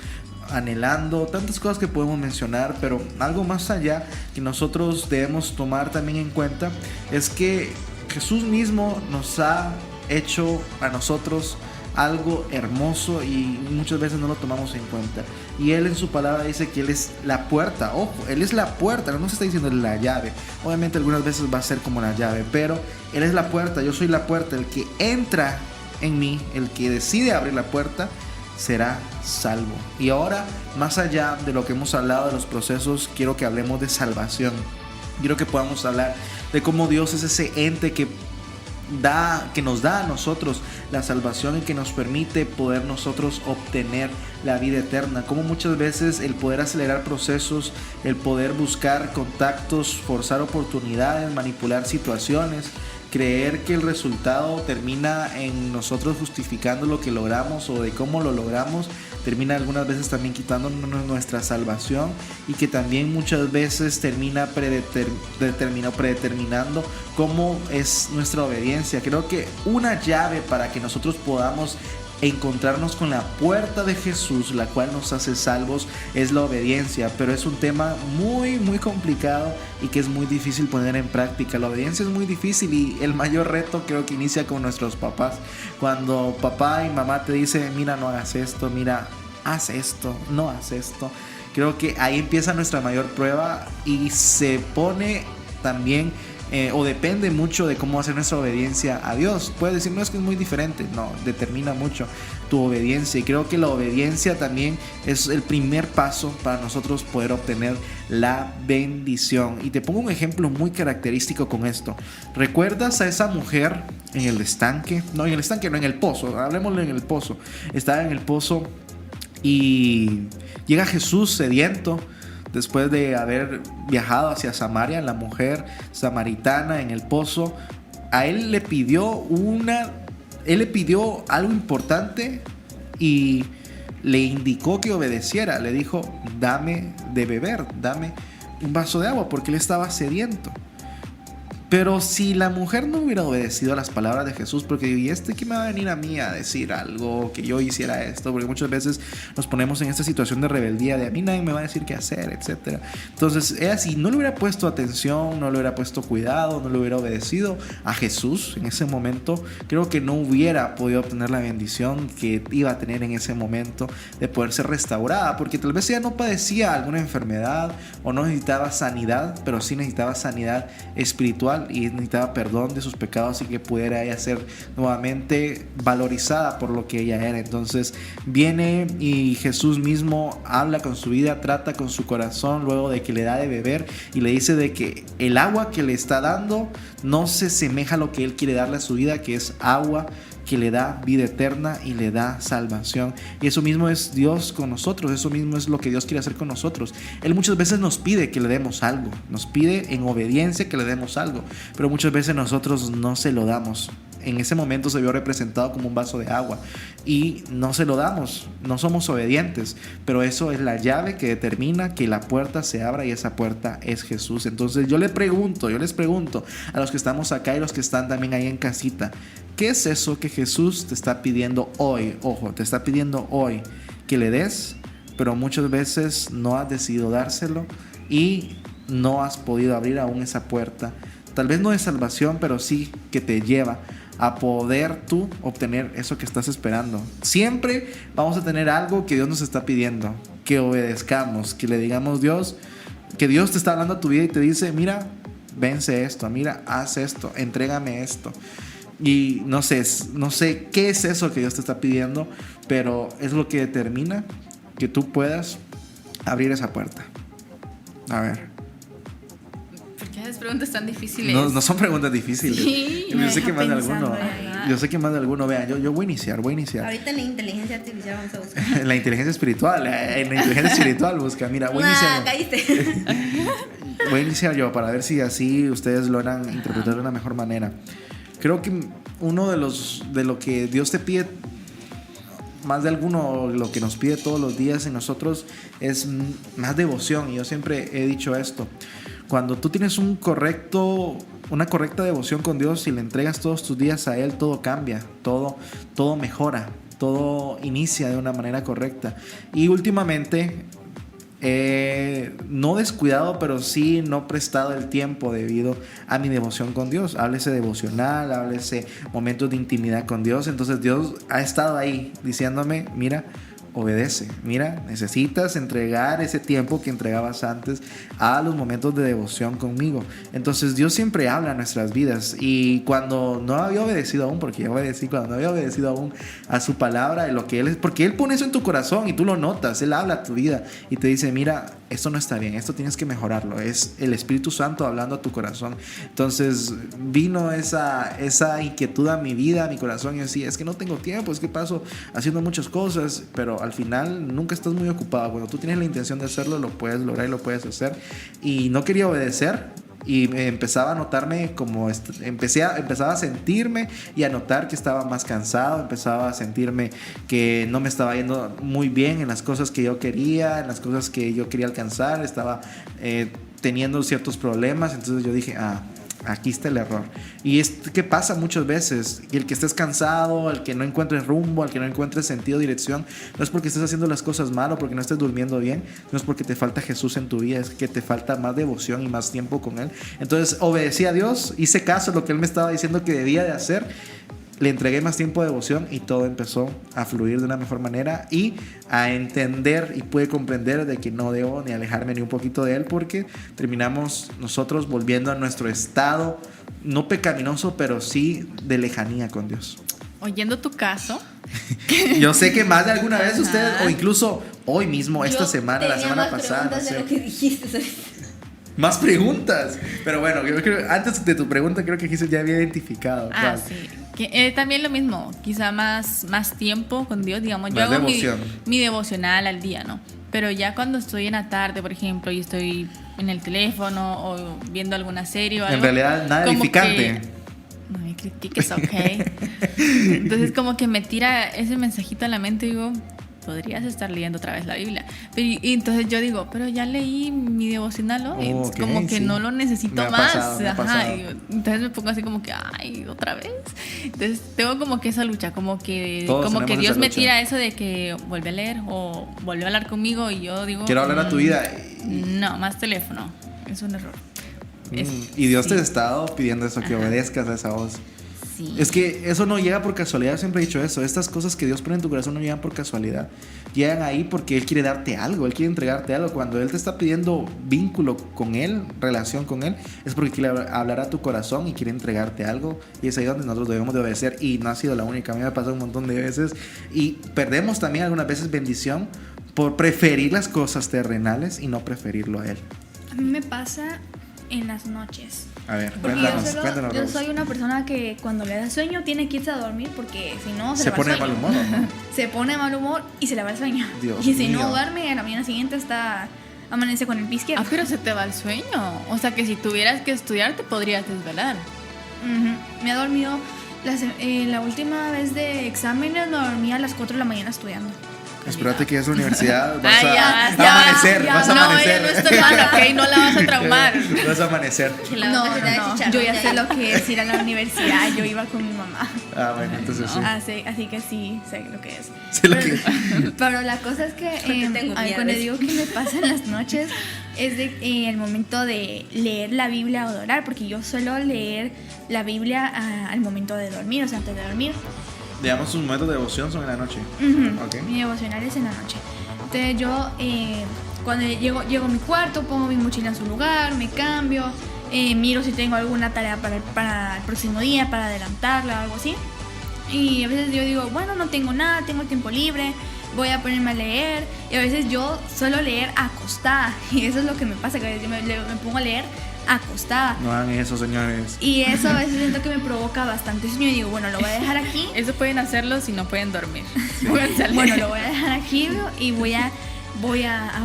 anhelando, tantas cosas que podemos mencionar, pero algo más allá que nosotros debemos tomar también en cuenta es que Jesús mismo nos ha hecho a nosotros algo hermoso y muchas veces no lo tomamos en cuenta. Y Él en su palabra dice que Él es la puerta. Ojo, Él es la puerta, no nos está diciendo la llave. Obviamente algunas veces va a ser como la llave, pero Él es la puerta, yo soy la puerta. El que entra en mí, el que decide abrir la puerta, será salvo. Y ahora, más allá de lo que hemos hablado de los procesos, quiero que hablemos de salvación. Quiero que podamos hablar de cómo Dios es ese ente que nos da a nosotros la salvación y que nos permite poder nosotros obtener la vida eterna. Como muchas veces el poder acelerar procesos, el poder buscar contactos, forzar oportunidades, manipular situaciones, creer que el resultado termina en nosotros justificando lo que logramos o de cómo lo logramos, termina algunas veces también quitándonos nuestra salvación y que también muchas veces termina predeterminando cómo es nuestra obediencia. Creo que una llave para que nosotros podamos encontrarnos con la puerta de Jesús, la cual nos hace salvos, es la obediencia, pero es un tema muy complicado y que es muy difícil poner en práctica. La obediencia es muy difícil y el mayor reto creo que inicia con nuestros papás. Cuando papá y mamá te dicen, mira, no hagas esto, mira, haz esto, no haz esto, creo que ahí empieza nuestra mayor prueba y se pone también o depende mucho de cómo hacer nuestra obediencia a Dios. Puedes decir, no, es que es muy diferente. No, determina mucho tu obediencia. Y creo que la obediencia también es el primer paso para nosotros poder obtener la bendición. Y te pongo un ejemplo muy característico con esto. ¿Recuerdas a esa mujer en el estanque? No, en el estanque, no, en el pozo. Hablemoslo en el pozo. Estaba en el pozo y llega Jesús sediento. Después de haber viajado hacia Samaria, la mujer samaritana en el pozo, a él le pidió algo importante y le indicó que obedeciera. Le dijo, dame de beber, dame un vaso de agua, porque él estaba sediento. Pero si la mujer no hubiera obedecido a las palabras de Jesús, porque ¿y que me va a venir a mí a decir algo, que yo hiciera esto? Porque muchas veces nos ponemos en esta situación de rebeldía, de a mí nadie me va a decir qué hacer, etc. Entonces, ella si no le hubiera puesto atención, no le hubiera puesto cuidado, no le hubiera obedecido a Jesús en ese momento, creo que no hubiera podido obtener la bendición que iba a tener en ese momento de poder ser restaurada, porque tal vez ella no padecía alguna enfermedad o no necesitaba sanidad, pero sí necesitaba sanidad espiritual y necesitaba perdón de sus pecados y que pudiera ella ser nuevamente valorizada por lo que ella era. Entonces viene y Jesús mismo habla con su vida, trata con su corazón luego de que le da de beber y le dice de que el agua que le está dando no se asemeja a lo que él quiere darle a su vida, que es agua que le da vida eterna y le da salvación. Y eso mismo es Dios con nosotros, eso mismo es lo que Dios quiere hacer con nosotros. Él muchas veces nos pide que le demos algo, nos pide en obediencia que le demos algo, pero muchas veces nosotros no se lo damos. en ese momento se vio representado como un vaso de agua y no se lo damos, no somos obedientes, pero eso es la llave que determina que la puerta se abra y esa puerta es Jesús. Entonces yo les pregunto a los que estamos acá y los que están también ahí en casita, ¿qué es eso que Jesús te está pidiendo hoy? Ojo, te está pidiendo hoy que le des, pero muchas veces no has decidido dárselo y no has podido abrir aún esa puerta, tal vez no de salvación, pero sí que te lleva a poder tú obtener eso que estás esperando. Siempre vamos a tener algo que Dios nos está pidiendo, que obedezcamos, que le digamos Dios, que Dios te está hablando a tu vida y te dice, mira, vence esto, mira, haz esto, entrégame esto. Y no sé qué es eso que Dios te está pidiendo, pero es lo que determina que tú puedas abrir esa puerta. A ver. Esas preguntas tan difíciles. No son preguntas difíciles. Sí, yo sé que más de alguno. Vean, yo voy a iniciar. Ahorita en la inteligencia artificial vamos a buscar. En la inteligencia espiritual busca. Mira, voy a iniciar. Caíste. Voy a iniciar yo para ver si así ustedes logran interpretar de una mejor manera. Creo que uno de lo que Dios te pide, más de alguno, lo que nos pide todos los días en nosotros es más devoción. Y yo siempre he dicho esto. Cuando tú tienes una correcta devoción con Dios y le entregas todos tus días a Él, todo cambia, todo mejora, todo inicia de una manera correcta. Y últimamente, no descuidado, pero sí no prestado el tiempo debido a mi devoción con Dios. Háblese devocional, háblese momentos de intimidad con Dios. Entonces Dios ha estado ahí diciéndome, mira, obedece, mira, necesitas entregar ese tiempo que entregabas antes a los momentos de devoción conmigo. Entonces Dios siempre habla en nuestras vidas, y cuando no había obedecido aún, porque ya obedecí, cuando no había obedecido aún a su palabra, lo que porque Él pone eso en tu corazón y tú lo notas, Él habla a tu vida y te dice, mira, esto no está bien, esto tienes que mejorarlo. Es el Espíritu Santo hablando a tu corazón. Entonces vino esa inquietud a mi vida, a mi corazón, y yo decía, es que no tengo tiempo, es que paso haciendo muchas cosas, pero al final nunca estás muy ocupado. Cuando tú tienes la intención de hacerlo, lo puedes lograr y lo puedes hacer. Y no quería obedecer, y empezaba a notarme como empezaba a sentirme y a notar que estaba más cansado, empezaba a sentirme que no me estaba yendo muy bien en las cosas que yo quería, en las cosas que yo quería alcanzar, estaba teniendo ciertos problemas. Entonces yo dije, aquí está el error. Y es que pasa muchas veces, y el que estés cansado, el que no encuentres rumbo, el que no encuentres sentido, dirección, no es porque estés haciendo las cosas mal o porque no estés durmiendo bien, no es porque te falta Jesús en tu vida, es que te falta más devoción y más tiempo con Él. Entonces obedecí a Dios, hice caso a lo que Él me estaba diciendo que debía de hacer, le entregué más tiempo de devoción y todo empezó a fluir de una mejor manera y a entender, y pude comprender de que no debo ni alejarme ni un poquito de Él, porque terminamos nosotros volviendo a nuestro estado no pecaminoso, pero sí de lejanía con Dios. Oyendo tu caso, yo sé que más de alguna vez ustedes, o incluso hoy mismo, esta semana, la semana pasada, no sé. De lo que dijiste, más preguntas, pero bueno, yo creo, antes de tu pregunta creo que Giselle ya había identificado. Sí. También lo mismo, quizá más tiempo con Dios, digamos. Más yo hago devoción. mi devocional al día, ¿no? Pero ya cuando estoy en la tarde, por ejemplo, y estoy en el teléfono o viendo alguna serie o algo, en realidad nada edificante. No me critiques, ok. Entonces como que me tira ese mensajito a la mente y digo, podrías estar leyendo otra vez la Biblia. Y entonces yo digo, pero ya leí mi devocional hoy. Okay, como que no lo necesito más. Entonces me pongo así como que, otra vez. Entonces tengo como que esa lucha, como que Dios me tira eso de que vuelve a leer o vuelve a hablar conmigo, y yo digo, quiero hablar a tu vida. No, más teléfono. Es un error. Y Dios te ha estado pidiendo eso, que obedezcas a esa voz. Sí. Es que eso no llega por casualidad, siempre he dicho eso. Estas cosas que Dios pone en tu corazón no llegan por casualidad. Llegan ahí porque Él quiere darte algo, Él quiere entregarte algo. Cuando Él te está pidiendo vínculo con Él, relación con Él, es porque quiere hablar a tu corazón y quiere entregarte algo. Y es ahí donde nosotros debemos de obedecer. Y no ha sido la única, a mí me ha pasado un montón de veces. Y perdemos también algunas veces bendición por preferir las cosas terrenales y no preferirlo a Él. A mí me pasa en las noches. A ver, cuéntanos. Yo soy una persona que cuando le da sueño tiene que irse a dormir, porque si no se pone de mal humor, ¿no? Se pone de mal humor y se le va el sueño. Dios y si mío. no duerme, a la mañana siguiente amanece con el pie izquierdo. Pero se te va el sueño. O sea que si tuvieras que estudiar te podrías desvelar. Me ha dormido La última vez de exámenes me dormía a las 4 de la mañana estudiando. Espérate que es universidad, vas a amanecer. No, ella no está mal, ok, no la vas a traumar. Vas a amanecer. No, yo ya sé lo que es ir a la universidad, yo iba con mi mamá. Bueno, entonces sí. Así que sí, sé lo que es. Pero la cosa es que cuando digo que me pasa en las noches es el momento de leer la Biblia o de orar, porque yo suelo leer la Biblia al momento de dormir, o sea, antes de dormir. Digamos, un momento de devoción son en la noche. Okay. Mi devocional es en la noche. Entonces yo cuando llego a mi cuarto, pongo mi mochila en su lugar, me cambio, miro si tengo alguna tarea para el próximo día, para adelantarla o algo así. Y a veces yo digo, bueno, no tengo nada, tengo tiempo libre, voy a ponerme a leer. Y a veces yo suelo leer acostada. Y eso es lo que me pasa, que a veces yo me pongo a leer acostada. No hagan eso, señores. Y eso a veces siento que me provoca bastante sueño y digo, bueno, lo voy a dejar aquí. Eso pueden hacerlo si no pueden dormir. Sí. Bueno, lo voy a dejar aquí y voy a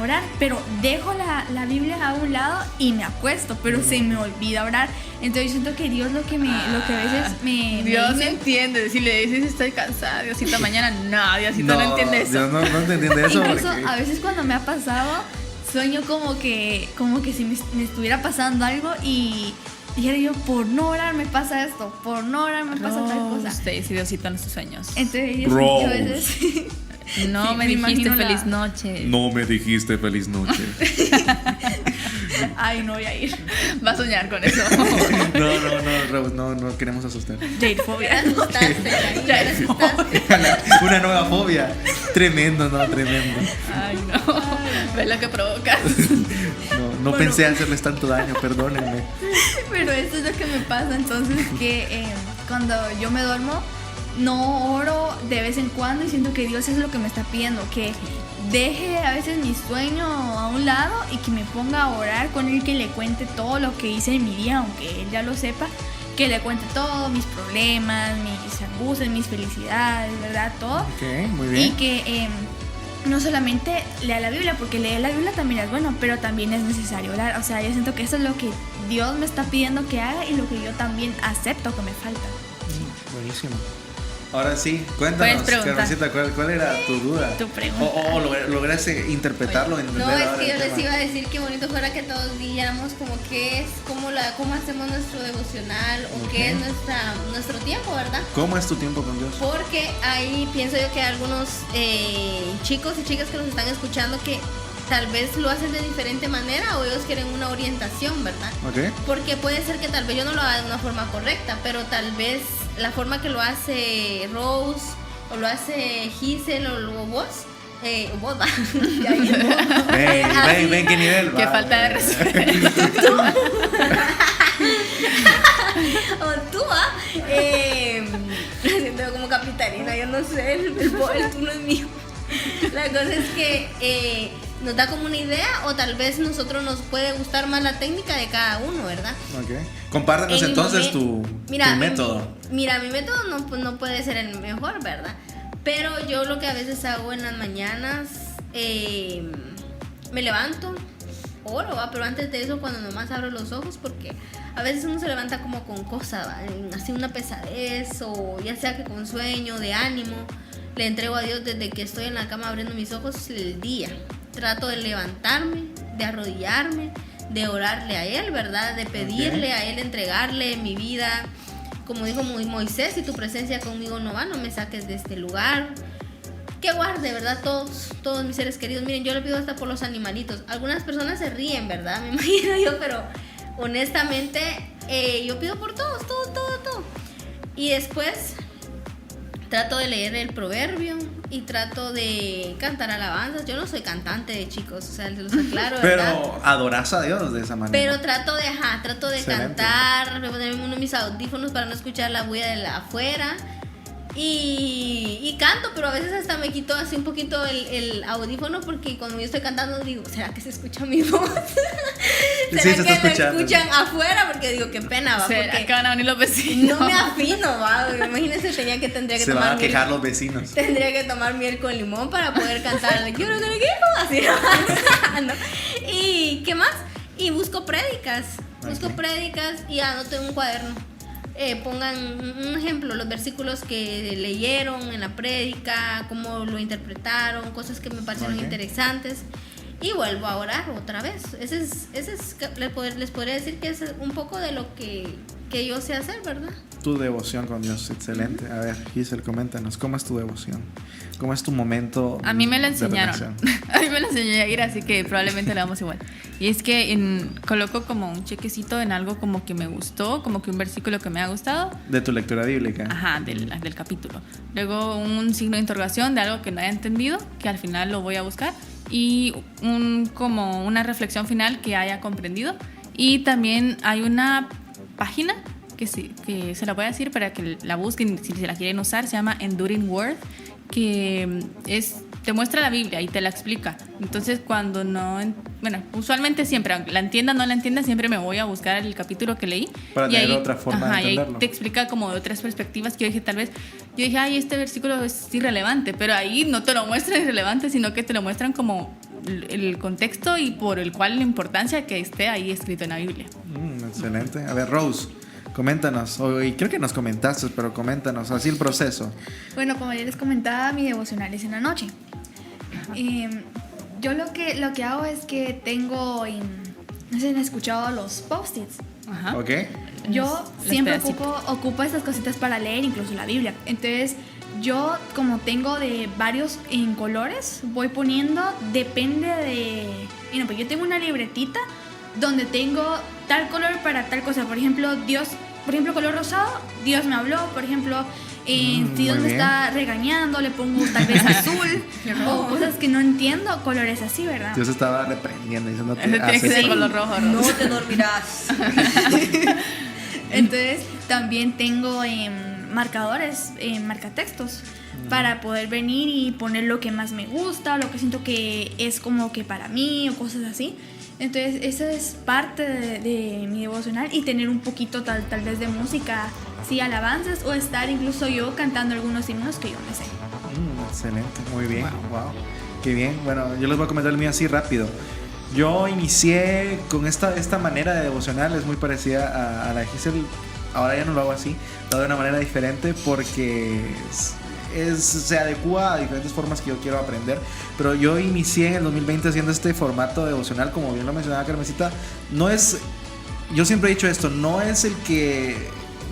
orar, pero dejo la Biblia a un lado y me acuesto, pero se me olvida orar. Entonces yo siento que Dios lo que a veces me Dios dice, entiende. Si le dices estoy cansada, Diosito, mañana no, Diosito no entiende eso. Dios no te entiende eso. Incluso a veces cuando me ha pasado sueño como que si me estuviera pasando algo y dijera yo, por no orar me pasa esto, por no orar me pasa tal cosa. Usted dice Diosito en sus sueños. Entonces yo a veces no me dijiste feliz noche. No me dijiste feliz noche. Ay, no voy a ir. Va a soñar con eso. No queremos asustar. Jairfobia. Una nueva fobia. Tremendo. Ay, no. ¿Ves lo que provocas? No pensé hacerles tanto daño, perdónenme. Pero esto es lo que me pasa, entonces que cuando yo me duermo no oro de vez en cuando y siento que Dios es lo que me está pidiendo, que deje a veces mi sueño a un lado y que me ponga a orar con Él, que le cuente todo lo que hice en mi día, aunque Él ya lo sepa, que le cuente todos mis problemas, mis angustias, mis felicidades, ¿verdad? Todo. Ok, muy bien. Y que no solamente lea la Biblia, porque leer la Biblia también es bueno, pero también es necesario orar. O sea, yo siento que eso es lo que Dios me está pidiendo que haga y lo que yo también acepto que me falta. Buenísimo. Ahora sí, cuéntanos, Carmencita, ¿cuál era tu duda? Tu pregunta. O lograste interpretarlo, entender. No, es que yo les iba a decir que bonito fuera que todos viéramos como qué es, cómo hacemos nuestro devocional o qué es nuestro tiempo, ¿verdad? ¿Cómo es tu tiempo con Dios? Porque ahí pienso yo que hay algunos chicos y chicas que nos están escuchando que tal vez lo hacen de diferente manera o ellos quieren una orientación, ¿verdad? Okay. Porque puede ser que tal vez yo no lo haga de una forma correcta, pero tal vez la forma que lo hace Rose o lo hace Giselle o vos, vos va. Ven qué nivel. Qué falta de respeto. O tú, siento como capitalina, yo no sé, el turno es mío. La cosa es que nos da como una idea o tal vez nosotros nos puede gustar más la técnica de cada uno, ¿verdad? Ok. Compártanos entonces tu método. Mi método no puede ser el mejor, ¿verdad? Pero yo lo que a veces hago en las mañanas, me levanto, oro, ¿va? Pero antes de eso cuando nomás abro los ojos, porque a veces uno se levanta como con cosas, ¿va? Así una pesadez o ya sea que con sueño, de ánimo. Le entrego a Dios desde que estoy en la cama abriendo mis ojos el día. Trato de levantarme, de arrodillarme, de orarle a Él, ¿verdad? De pedirle a Él, entregarle mi vida. Como dijo Moisés, si tu presencia conmigo no va, no me saques de este lugar. Que guarde, ¿verdad? Todos mis seres queridos. Miren, yo le pido hasta por los animalitos. Algunas personas se ríen, ¿verdad? Me imagino yo, pero honestamente yo pido por todos, todo. Y después trato de leer el proverbio y trato de cantar alabanzas. Yo no soy cantante de chicos, o sea, se los aclaro, ¿verdad? Pero adorás a Dios de esa manera. Pero trato de cantar, de ponerme uno de mis audífonos para no escuchar la bulla de la afuera. Y canto, pero a veces hasta me quito así un poquito el audífono porque cuando yo estoy cantando digo, ¿será que se escucha mi voz? ¿Será que me escuchan afuera? Porque digo, qué pena, va. Porque acá van a venir los vecinos. No me afino, va. Imagínense, tendría que se tomar van a quejar los vecinos. Tendría que tomar miel con limón para poder cantar. Quiero así. ¿No? ¿Y qué más? Y busco prédicas y anoto en un cuaderno. pongan un ejemplo, los versículos que leyeron en la prédica, cómo lo interpretaron, cosas que me parecieron interesantes, y vuelvo a orar otra vez. Les podría decir que es un poco de lo que yo sé hacer, ¿verdad? Tu devoción con Dios, excelente. A ver, Giselle, coméntanos, ¿cómo es tu devoción? ¿Cómo es tu momento? A mí me lo enseñaron. A mí me lo enseñó Yair, así que probablemente lo vamos igual. Y es que coloco como un chequecito en algo como que me gustó, como que un versículo que me ha gustado. De tu lectura bíblica. Ajá, del capítulo. Luego un signo de interrogación de algo que no haya entendido, que al final lo voy a buscar. Y como una reflexión final que haya comprendido. Y también hay una página que se la voy a decir para que la busquen si se la quieren usar, se llama Enduring Word, que te muestra la Biblia y te la explica. Entonces cuando usualmente siempre, aunque la entienda o no la entienda, siempre me voy a buscar el capítulo que leí para tener otra forma de entenderlo. Y ahí te explica como de otras perspectivas que yo dije, ay, este versículo es irrelevante, pero ahí no te lo muestran irrelevante, sino que te lo muestran como el contexto y por el cual la importancia que esté ahí escrito en la Biblia. Excelente. A ver, Rose, coméntanos, y creo que nos comentaste, pero coméntanos así el proceso. Bueno, como ya les comentaba, mi devocional es en la noche. Yo lo que hago es que tengo, no sé si han escuchado los post-its. Ajá. Ok. Yo siempre ocupo estas cositas para leer, incluso la Biblia. Entonces, yo como tengo de varios en colores, voy poniendo, depende de... pues yo tengo una libretita donde tengo tal color para tal cosa. Por ejemplo, color rosado, Dios me habló. Por ejemplo, si Dios me está regañando, le pongo tal vez azul. O cosas que no entiendo, colores así, ¿verdad? Dios estaba reprendiendo, diciéndote, tiene que ser color rojo. No te dormirás. Entonces, también tengo marcadores, marcatextos, para poder venir y poner lo que más me gusta, lo que siento que es como que para mí o cosas así. Entonces esa es parte de mi devocional, y tener un poquito tal vez de música, sí, alabanzas, o estar incluso yo cantando algunos himnos que yo me sé. Excelente, muy bien, wow. Qué bien. Bueno, yo les voy a comentar el mío así rápido. Yo inicié con esta manera de devocional, es muy parecida a la de Giselle. Ahora ya no lo hago así, lo hago de una manera diferente porque se adecua a diferentes formas que yo quiero aprender. Pero yo inicié en el 2020 haciendo este formato devocional, como bien lo mencionaba Carmencita. Yo siempre he dicho esto, no es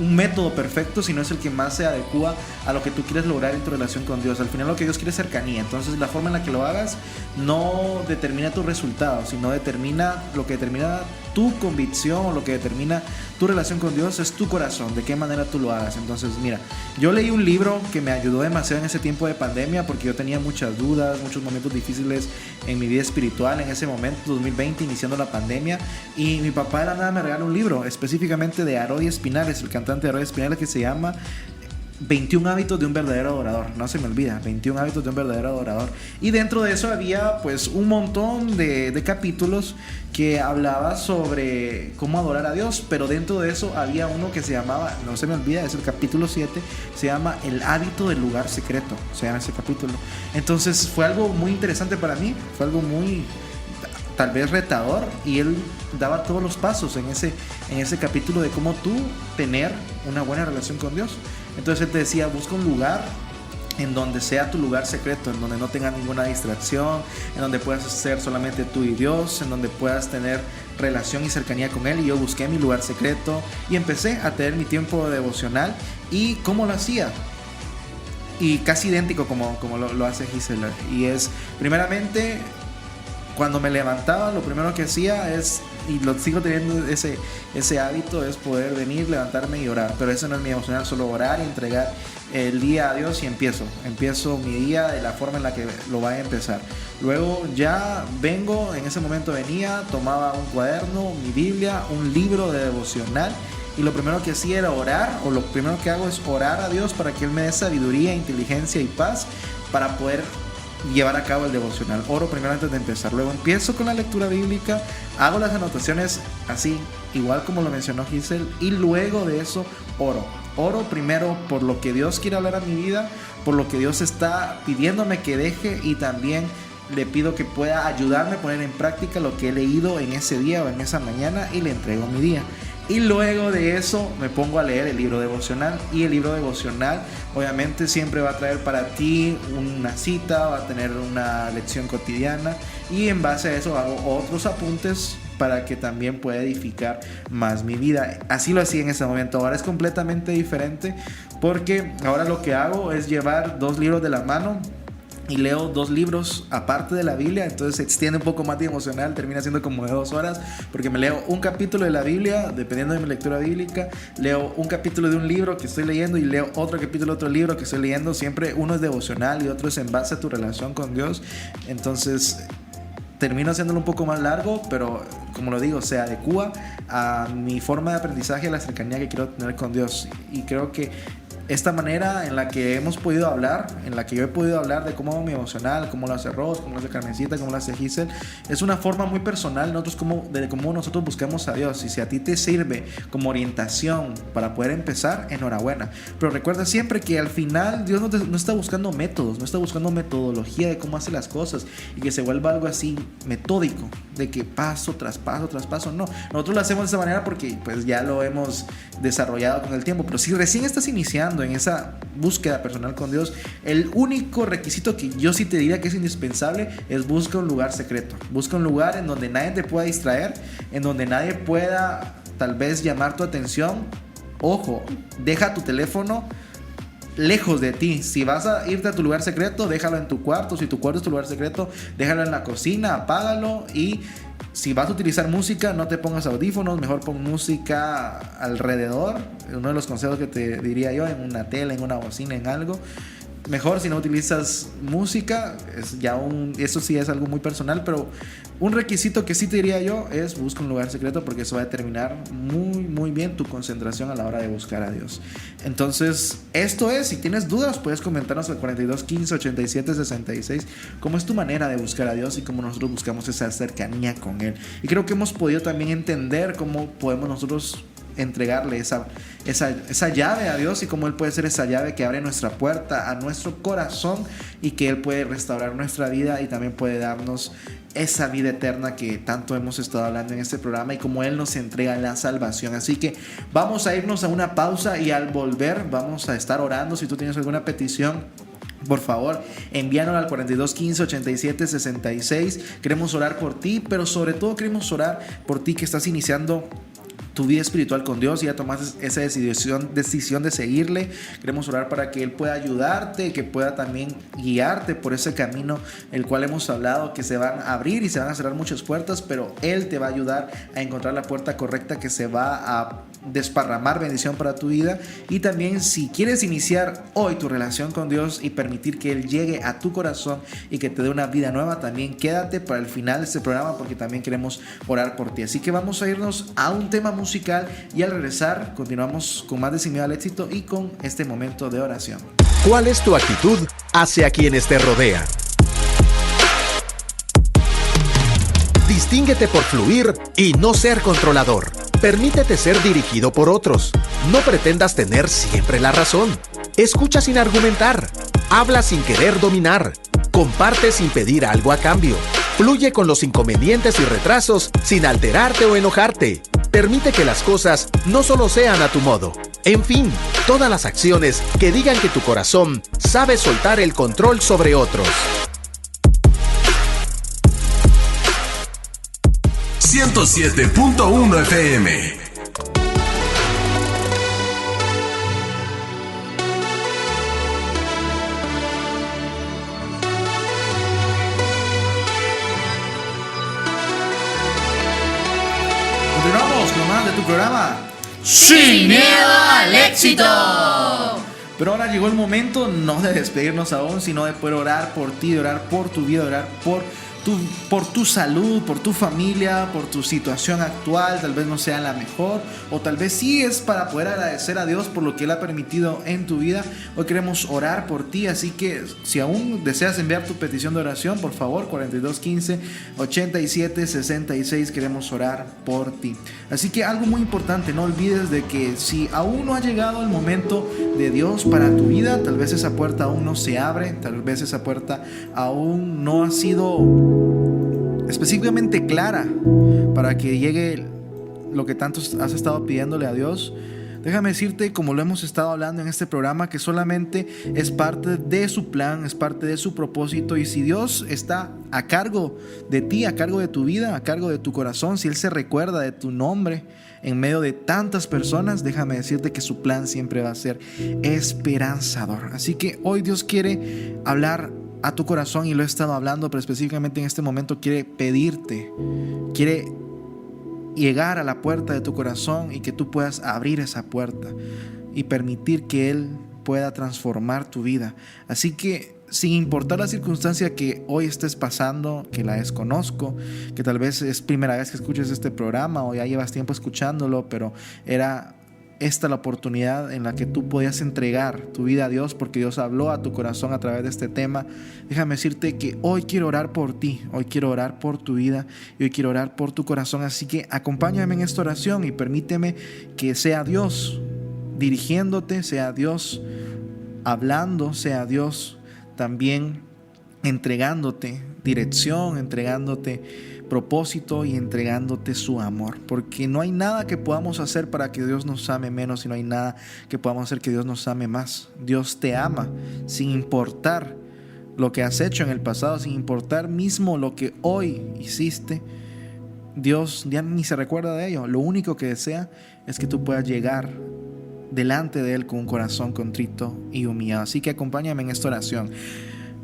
un método perfecto, sino es el que más se adecua a lo que tú quieres lograr en tu relación con Dios. Al final lo que Dios quiere es cercanía. Entonces la forma en la que lo hagas no determina tus resultados, sino lo que determina tu convicción, o lo que determina tu relación con Dios es tu corazón, de qué manera tú lo hagas. Entonces mira, yo leí un libro que me ayudó demasiado en ese tiempo de pandemia, porque yo tenía muchas dudas, muchos momentos difíciles en mi vida espiritual en ese momento, 2020, iniciando la pandemia, y mi papá de la nada me regaló un libro específicamente de Arodi Espinales, el cantante Arodi Espinales, que se llama 21 hábitos de un verdadero adorador. No se me olvida, 21 hábitos de un verdadero adorador. Y dentro de eso había pues un montón de capítulos que hablaba sobre cómo adorar a Dios, pero dentro de eso había uno que se llamaba, no se me olvida, es el capítulo 7, se llama El hábito del lugar secreto, se llama ese capítulo. Entonces fue algo muy interesante para mí, fue algo muy tal vez retador, y él daba todos los pasos en ese capítulo de cómo tú tener una buena relación con Dios. Entonces él te decía, busca un lugar en donde sea tu lugar secreto, en donde no tengas ninguna distracción, en donde puedas ser solamente tú y Dios, en donde puedas tener relación y cercanía con Él. Y yo busqué mi lugar secreto y empecé a tener mi tiempo devocional. ¿Y cómo lo hacía? Y casi idéntico como lo hace Gisela. Y es, primeramente, cuando me levantaba, lo primero que hacía es, y lo sigo teniendo ese hábito, es poder venir, levantarme y orar. Pero eso no es mi devocional, solo orar y entregar el día a Dios, y empiezo mi día de la forma en la que lo vaya a empezar. Luego ya vengo, en ese momento venía, tomaba un cuaderno, mi Biblia, un libro de devocional, y lo primero que hacía era orar, o lo primero que hago es orar a Dios para que Él me dé sabiduría, inteligencia y paz para poder llevar a cabo el devocional. Oro primero antes de empezar, luego empiezo con la lectura bíblica, hago las anotaciones así, igual como lo mencionó Giselle, y luego de eso oro primero por lo que Dios quiere hablar a mi vida, por lo que Dios está pidiéndome que deje, y también le pido que pueda ayudarme a poner en práctica lo que he leído en ese día o en esa mañana, y le entrego mi día. Y luego de eso me pongo a leer el libro devocional. Y el libro devocional obviamente siempre va a traer para ti una cita, va a tener una lección cotidiana. Y en base a eso hago otros apuntes para que también pueda edificar más mi vida. Así lo hacía en ese momento. Ahora es completamente diferente, porque ahora lo que hago es llevar 2 libros de la mano y leo 2 libros aparte de la Biblia. Entonces se extiende un poco más de emocional, termina siendo como de 2 horas, porque me leo un capítulo de la Biblia, dependiendo de mi lectura bíblica, leo un capítulo de un libro que estoy leyendo y leo otro capítulo de otro libro que estoy leyendo. Siempre uno es devocional y otro es en base a tu relación con Dios. Entonces termino haciéndolo un poco más largo, pero como lo digo, se adecua a mi forma de aprendizaje, a la cercanía que quiero tener con Dios. Y creo que esta manera en la que hemos podido hablar, en la que yo he podido hablar de cómo me emocional, cómo lo hace Ross, cómo lo hace Carmencita, cómo lo hace Giselle, es una forma muy personal de cómo nosotros buscamos a Dios. Y si a ti te sirve como orientación para poder empezar, enhorabuena. Pero recuerda siempre que al final Dios no está buscando métodos, no está buscando metodología de cómo hace las cosas y que se vuelva algo así metódico, de que paso tras paso tras paso. No, nosotros lo hacemos de esa manera porque pues ya lo hemos desarrollado con el tiempo. Pero si recién estás iniciando en esa búsqueda personal con Dios, el único requisito que yo sí te diría que es indispensable es busca un lugar secreto. Busca un lugar en donde nadie te pueda distraer, en donde nadie pueda tal vez llamar tu atención. Ojo, deja tu teléfono lejos de ti. Si vas a irte a tu lugar secreto, déjalo en tu cuarto. Si tu cuarto es tu lugar secreto, déjalo en la cocina, apágalo. Y si vas a utilizar música, no te pongas audífonos, mejor pon música alrededor. Uno de los consejos que te diría yo, en una tele, en una bocina, en algo. Mejor si no utilizas música, eso sí es algo muy personal, pero un requisito que sí te diría yo es busca un lugar secreto, porque eso va a determinar muy muy bien tu concentración a la hora de buscar a Dios. Entonces, esto es, si tienes dudas puedes comentarnos al 42 15 87 66 cómo es tu manera de buscar a Dios y cómo nosotros buscamos esa cercanía con Él. Y creo que hemos podido también entender cómo podemos nosotros entregarle esa llave a Dios, y cómo Él puede ser esa llave que abre nuestra puerta a nuestro corazón, y que Él puede restaurar nuestra vida y también puede darnos esa vida eterna que tanto hemos estado hablando en este programa, y como Él nos entrega la salvación. Así que vamos a irnos a una pausa y al volver vamos a estar orando. Si tú tienes alguna petición, por favor, envíanos al 42 15 87 66. Queremos orar por ti, pero sobre todo queremos orar por ti que estás iniciando tu vida espiritual con Dios y ya tomaste esa decisión de seguirle. Queremos orar para que Él pueda ayudarte, que pueda también guiarte por ese camino el cual hemos hablado, que se van a abrir y se van a cerrar muchas puertas, pero Él te va a ayudar a encontrar la puerta correcta que se va a desparramar bendición para tu vida. Y también, si quieres iniciar hoy tu relación con Dios y permitir que Él llegue a tu corazón y que te dé una vida nueva, también quédate para el final de este programa, porque también queremos orar por ti. Así que vamos a irnos a un tema musical y al regresar continuamos con más de Sin Miedo al Éxito y con este momento de oración. ¿Cuál es tu actitud hacia quienes te rodean? Distínguete por fluir y no ser controlador. Permítete ser dirigido por otros. No pretendas tener siempre la razón. Escucha sin argumentar. Habla sin querer dominar. Comparte sin pedir algo a cambio. Fluye con los inconvenientes y retrasos sin alterarte o enojarte. Permite que las cosas no solo sean a tu modo. En fin, todas las acciones que digan que tu corazón sabe soltar el control sobre otros. 107.1 FM. Continuamos con más de tu programa Sin Miedo al Éxito. Pero ahora llegó el momento no de despedirnos aún, sino de poder orar por ti, de orar por tu vida, de orar por tu salud, por tu familia, por tu situación actual. Tal vez no sea la mejor, o tal vez sí es para poder agradecer a Dios por lo que Él ha permitido en tu vida. Hoy queremos orar por ti, así que si aún deseas enviar tu petición de oración, por favor, 42 15 87 66, queremos orar por ti. Así que algo muy importante, no olvides de que si aún no ha llegado el momento de Dios para tu vida, tal vez esa puerta aún no se abre, tal vez esa puerta aún no ha sido específicamente clara para que llegue lo que tanto has estado pidiéndole a Dios, déjame decirte, como lo hemos estado hablando en este programa, que solamente es parte de su plan, es parte de su propósito. Y si Dios está a cargo de ti, a cargo de tu vida, a cargo de tu corazón, si Él se recuerda de tu nombre en medio de tantas personas, déjame decirte que su plan siempre va a ser esperanzador. Así que hoy Dios quiere hablar a tu corazón, y lo he estado hablando, pero específicamente en este momento quiere pedirte, quiere llegar a la puerta de tu corazón y que tú puedas abrir esa puerta y permitir que Él pueda transformar tu vida. Así que, sin importar la circunstancia que hoy estés pasando, que la desconozco, que tal vez es primera vez que escuches este programa o ya llevas tiempo escuchándolo, pero era esta la oportunidad en la que tú podías entregar tu vida a Dios, porque Dios habló a tu corazón a través de este tema. Déjame decirte que hoy quiero orar por ti, hoy quiero orar por tu vida y hoy quiero orar por tu corazón. Así que acompáñame en esta oración y permíteme que sea Dios dirigiéndote, sea Dios hablando, sea Dios también entregándote dirección, entregándote propósito y entregándote su amor, porque no hay nada que podamos hacer para que Dios nos ame menos, y no hay nada que podamos hacer que Dios nos ame más. Dios te ama sin importar lo que has hecho en el pasado, sin importar mismo lo que hoy hiciste. Dios ya ni se recuerda de ello. Lo único que desea es que tú puedas llegar delante de Él con un corazón contrito y humillado. Así que acompáñame en esta oración.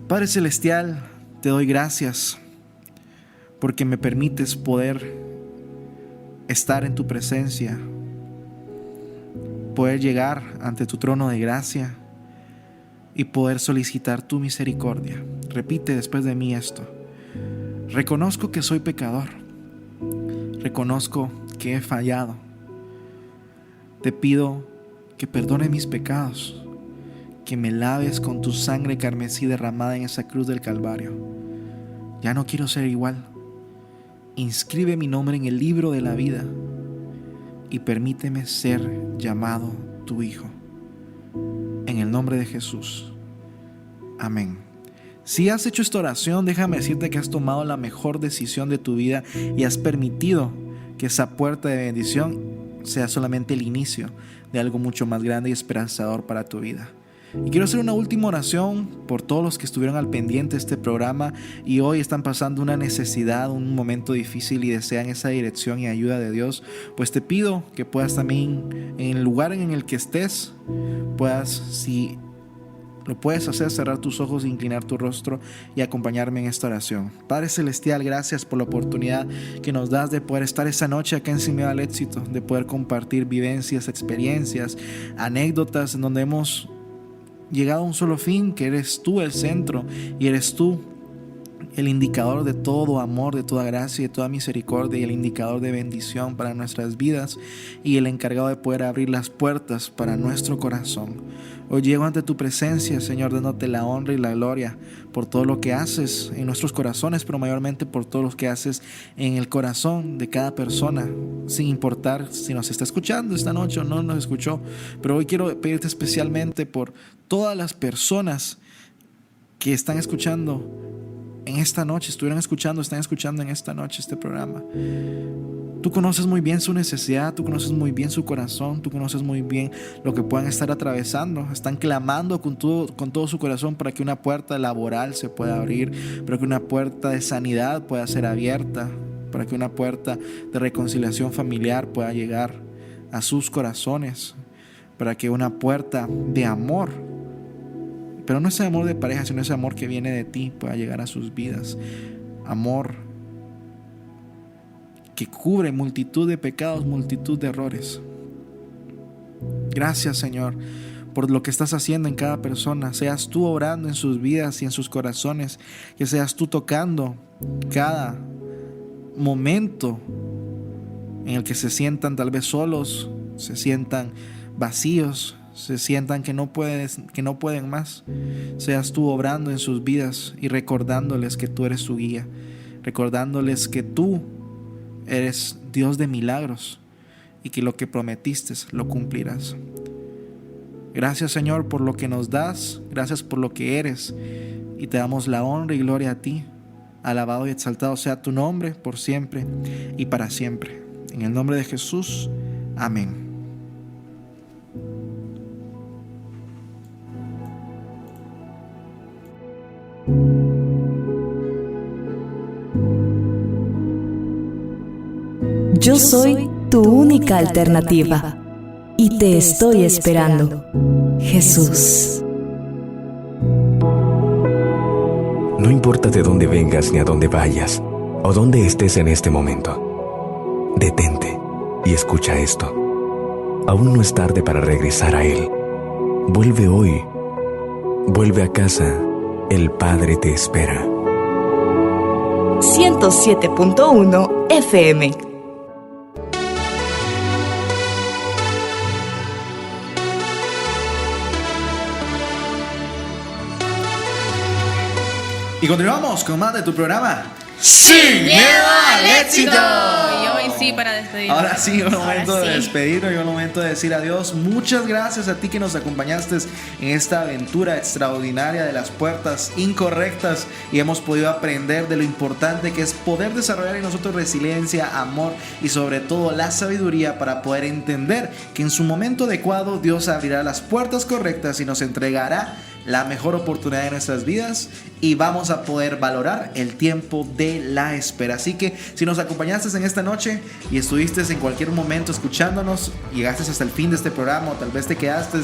Padre Celestial, te doy gracias porque me permites poder estar en tu presencia, poder llegar ante tu trono de gracia y poder solicitar tu misericordia. Repite después de mí esto: reconozco que soy pecador, reconozco que he fallado. Te pido que perdone mis pecados, que me laves con tu sangre carmesí derramada en esa cruz del Calvario. Ya no quiero ser igual. Inscribe mi nombre en el libro de la vida y permíteme ser llamado tu hijo. En el nombre de Jesús. Amén. Si has hecho esta oración, déjame decirte que has tomado la mejor decisión de tu vida y has permitido que esa puerta de bendición sea solamente el inicio de algo mucho más grande y esperanzador para tu vida. Y quiero hacer una última oración por todos los que estuvieron al pendiente de este programa y hoy están pasando una necesidad, un momento difícil y desean esa dirección y ayuda de Dios. Pues te pido que puedas también, en el lugar en el que estés, puedas, si lo puedes hacer, cerrar tus ojos, inclinar tu rostro y acompañarme en esta oración. Padre Celestial, gracias por la oportunidad que nos das de poder estar esta noche acá en Sin Miedo al Éxito, de poder compartir vivencias, experiencias, anécdotas en donde hemos llegado a un solo fin, que eres tú el centro y eres tú el indicador de todo amor, de toda gracia y de toda misericordia, y el indicador de bendición para nuestras vidas y el encargado de poder abrir las puertas para nuestro corazón. Hoy llego ante tu presencia, Señor, dándote la honra y la gloria por todo lo que haces en nuestros corazones, pero mayormente por todo lo que haces en el corazón de cada persona, sin importar si nos está escuchando esta noche o no nos escuchó. Pero hoy quiero pedirte especialmente por todas las personas que están escuchando en esta noche, están escuchando en esta noche este programa. Tú conoces muy bien su necesidad, tú conoces muy bien su corazón, tú conoces muy bien lo que puedan estar atravesando. Están clamando con todo su corazón para que una puerta laboral se pueda abrir, para que una puerta de sanidad pueda ser abierta, para que una puerta de reconciliación familiar pueda llegar a sus corazones, para que una puerta de amor, pero no ese amor de pareja, sino ese amor que viene de ti, pueda llegar a sus vidas. Amor que cubre multitud de pecados, multitud de errores. Gracias, Señor, por lo que estás haciendo en cada persona. Seas tú obrando en sus vidas y en sus corazones, que seas tú tocando cada momento en el que se sientan tal vez solos, se sientan vacíos, se sientan que no pueden más. Seas tú obrando en sus vidas y recordándoles que tú eres su guía, recordándoles que tú eres Dios de milagros y que lo que prometiste lo cumplirás. Gracias, Señor, por lo que nos das, gracias por lo que eres, y te damos la honra y gloria a ti. Alabado y exaltado sea tu nombre por siempre y para siempre. En el nombre de Jesús, amén. Yo soy tu única alternativa y te estoy esperando, Jesús. No importa de dónde vengas ni a dónde vayas o dónde estés en este momento, detente y escucha esto. Aún no es tarde para regresar a Él. Vuelve hoy. Vuelve a casa. El Padre te espera. 107.1 FM. Y continuamos con más de tu programa Sin Miedo al Éxito. Y hoy sí, para despedirnos. Ahora sí, un momento de despedirnos y un momento de decir adiós. Muchas gracias a ti que nos acompañaste en esta aventura extraordinaria de las puertas incorrectas y hemos podido aprender de lo importante que es poder desarrollar en nosotros resiliencia, amor y sobre todo la sabiduría para poder entender que en su momento adecuado Dios abrirá las puertas correctas y nos entregará la mejor oportunidad de nuestras vidas y vamos a poder valorar el tiempo de la espera. Así que si nos acompañaste en esta noche y estuviste en cualquier momento escuchándonos, llegaste hasta el fin de este programa o tal vez te quedaste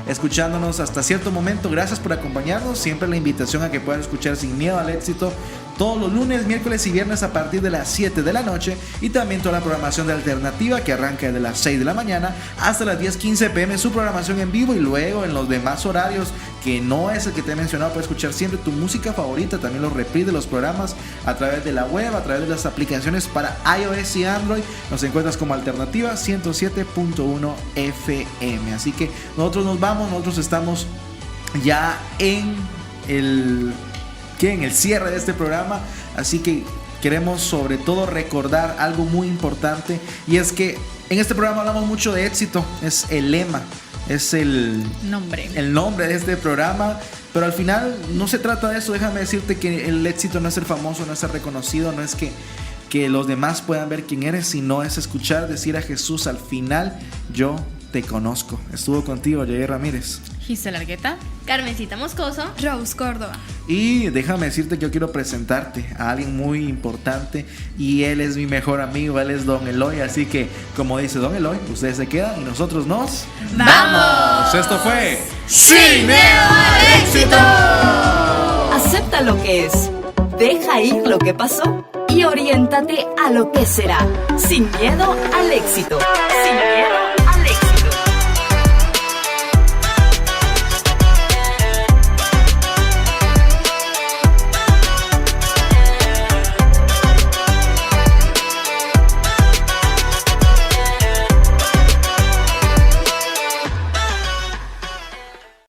escuchándonos hasta cierto momento, gracias por acompañarnos. Siempre la invitación a que puedan escuchar Sin Miedo al Éxito todos los lunes, miércoles y viernes a partir de las 7 de la noche y también toda la programación de Alternativa que arranca desde las 6 de la mañana hasta las 10:15 p.m. su programación en vivo y luego en los demás horarios que no es el que te he mencionado puedes escuchar siempre tu música favorita, también los reprises de los programas a través de la web, a través de las aplicaciones para iOS y Android. Nos encuentras como Alternativa 107.1 FM. Así que nosotros nos vamos, nosotros estamos ya en el cierre de este programa, así que queremos sobre todo recordar algo muy importante y es que en este programa hablamos mucho de éxito, es el lema, es el nombre de este programa, pero al final no se trata de eso. Déjame decirte que el éxito no es ser famoso, no es ser reconocido, no es que los demás puedan ver quién eres, sino es escuchar decir a Jesús al final: yo te conozco. Estuvo contigo Jair Ramírez, Gisela Argueta, Carmencita Moscoso, Rose Córdoba. y déjame decirte que yo quiero presentarte a alguien muy importante y él es mi mejor amigo, él es Don Eloy. Así que como dice Don Eloy, ustedes se quedan y nosotros nos ¡vamos! Esto fue Sin Miedo al Éxito. Acepta lo que es, deja ir lo que pasó y oriéntate a lo que será. Sin miedo al éxito. Sin miedo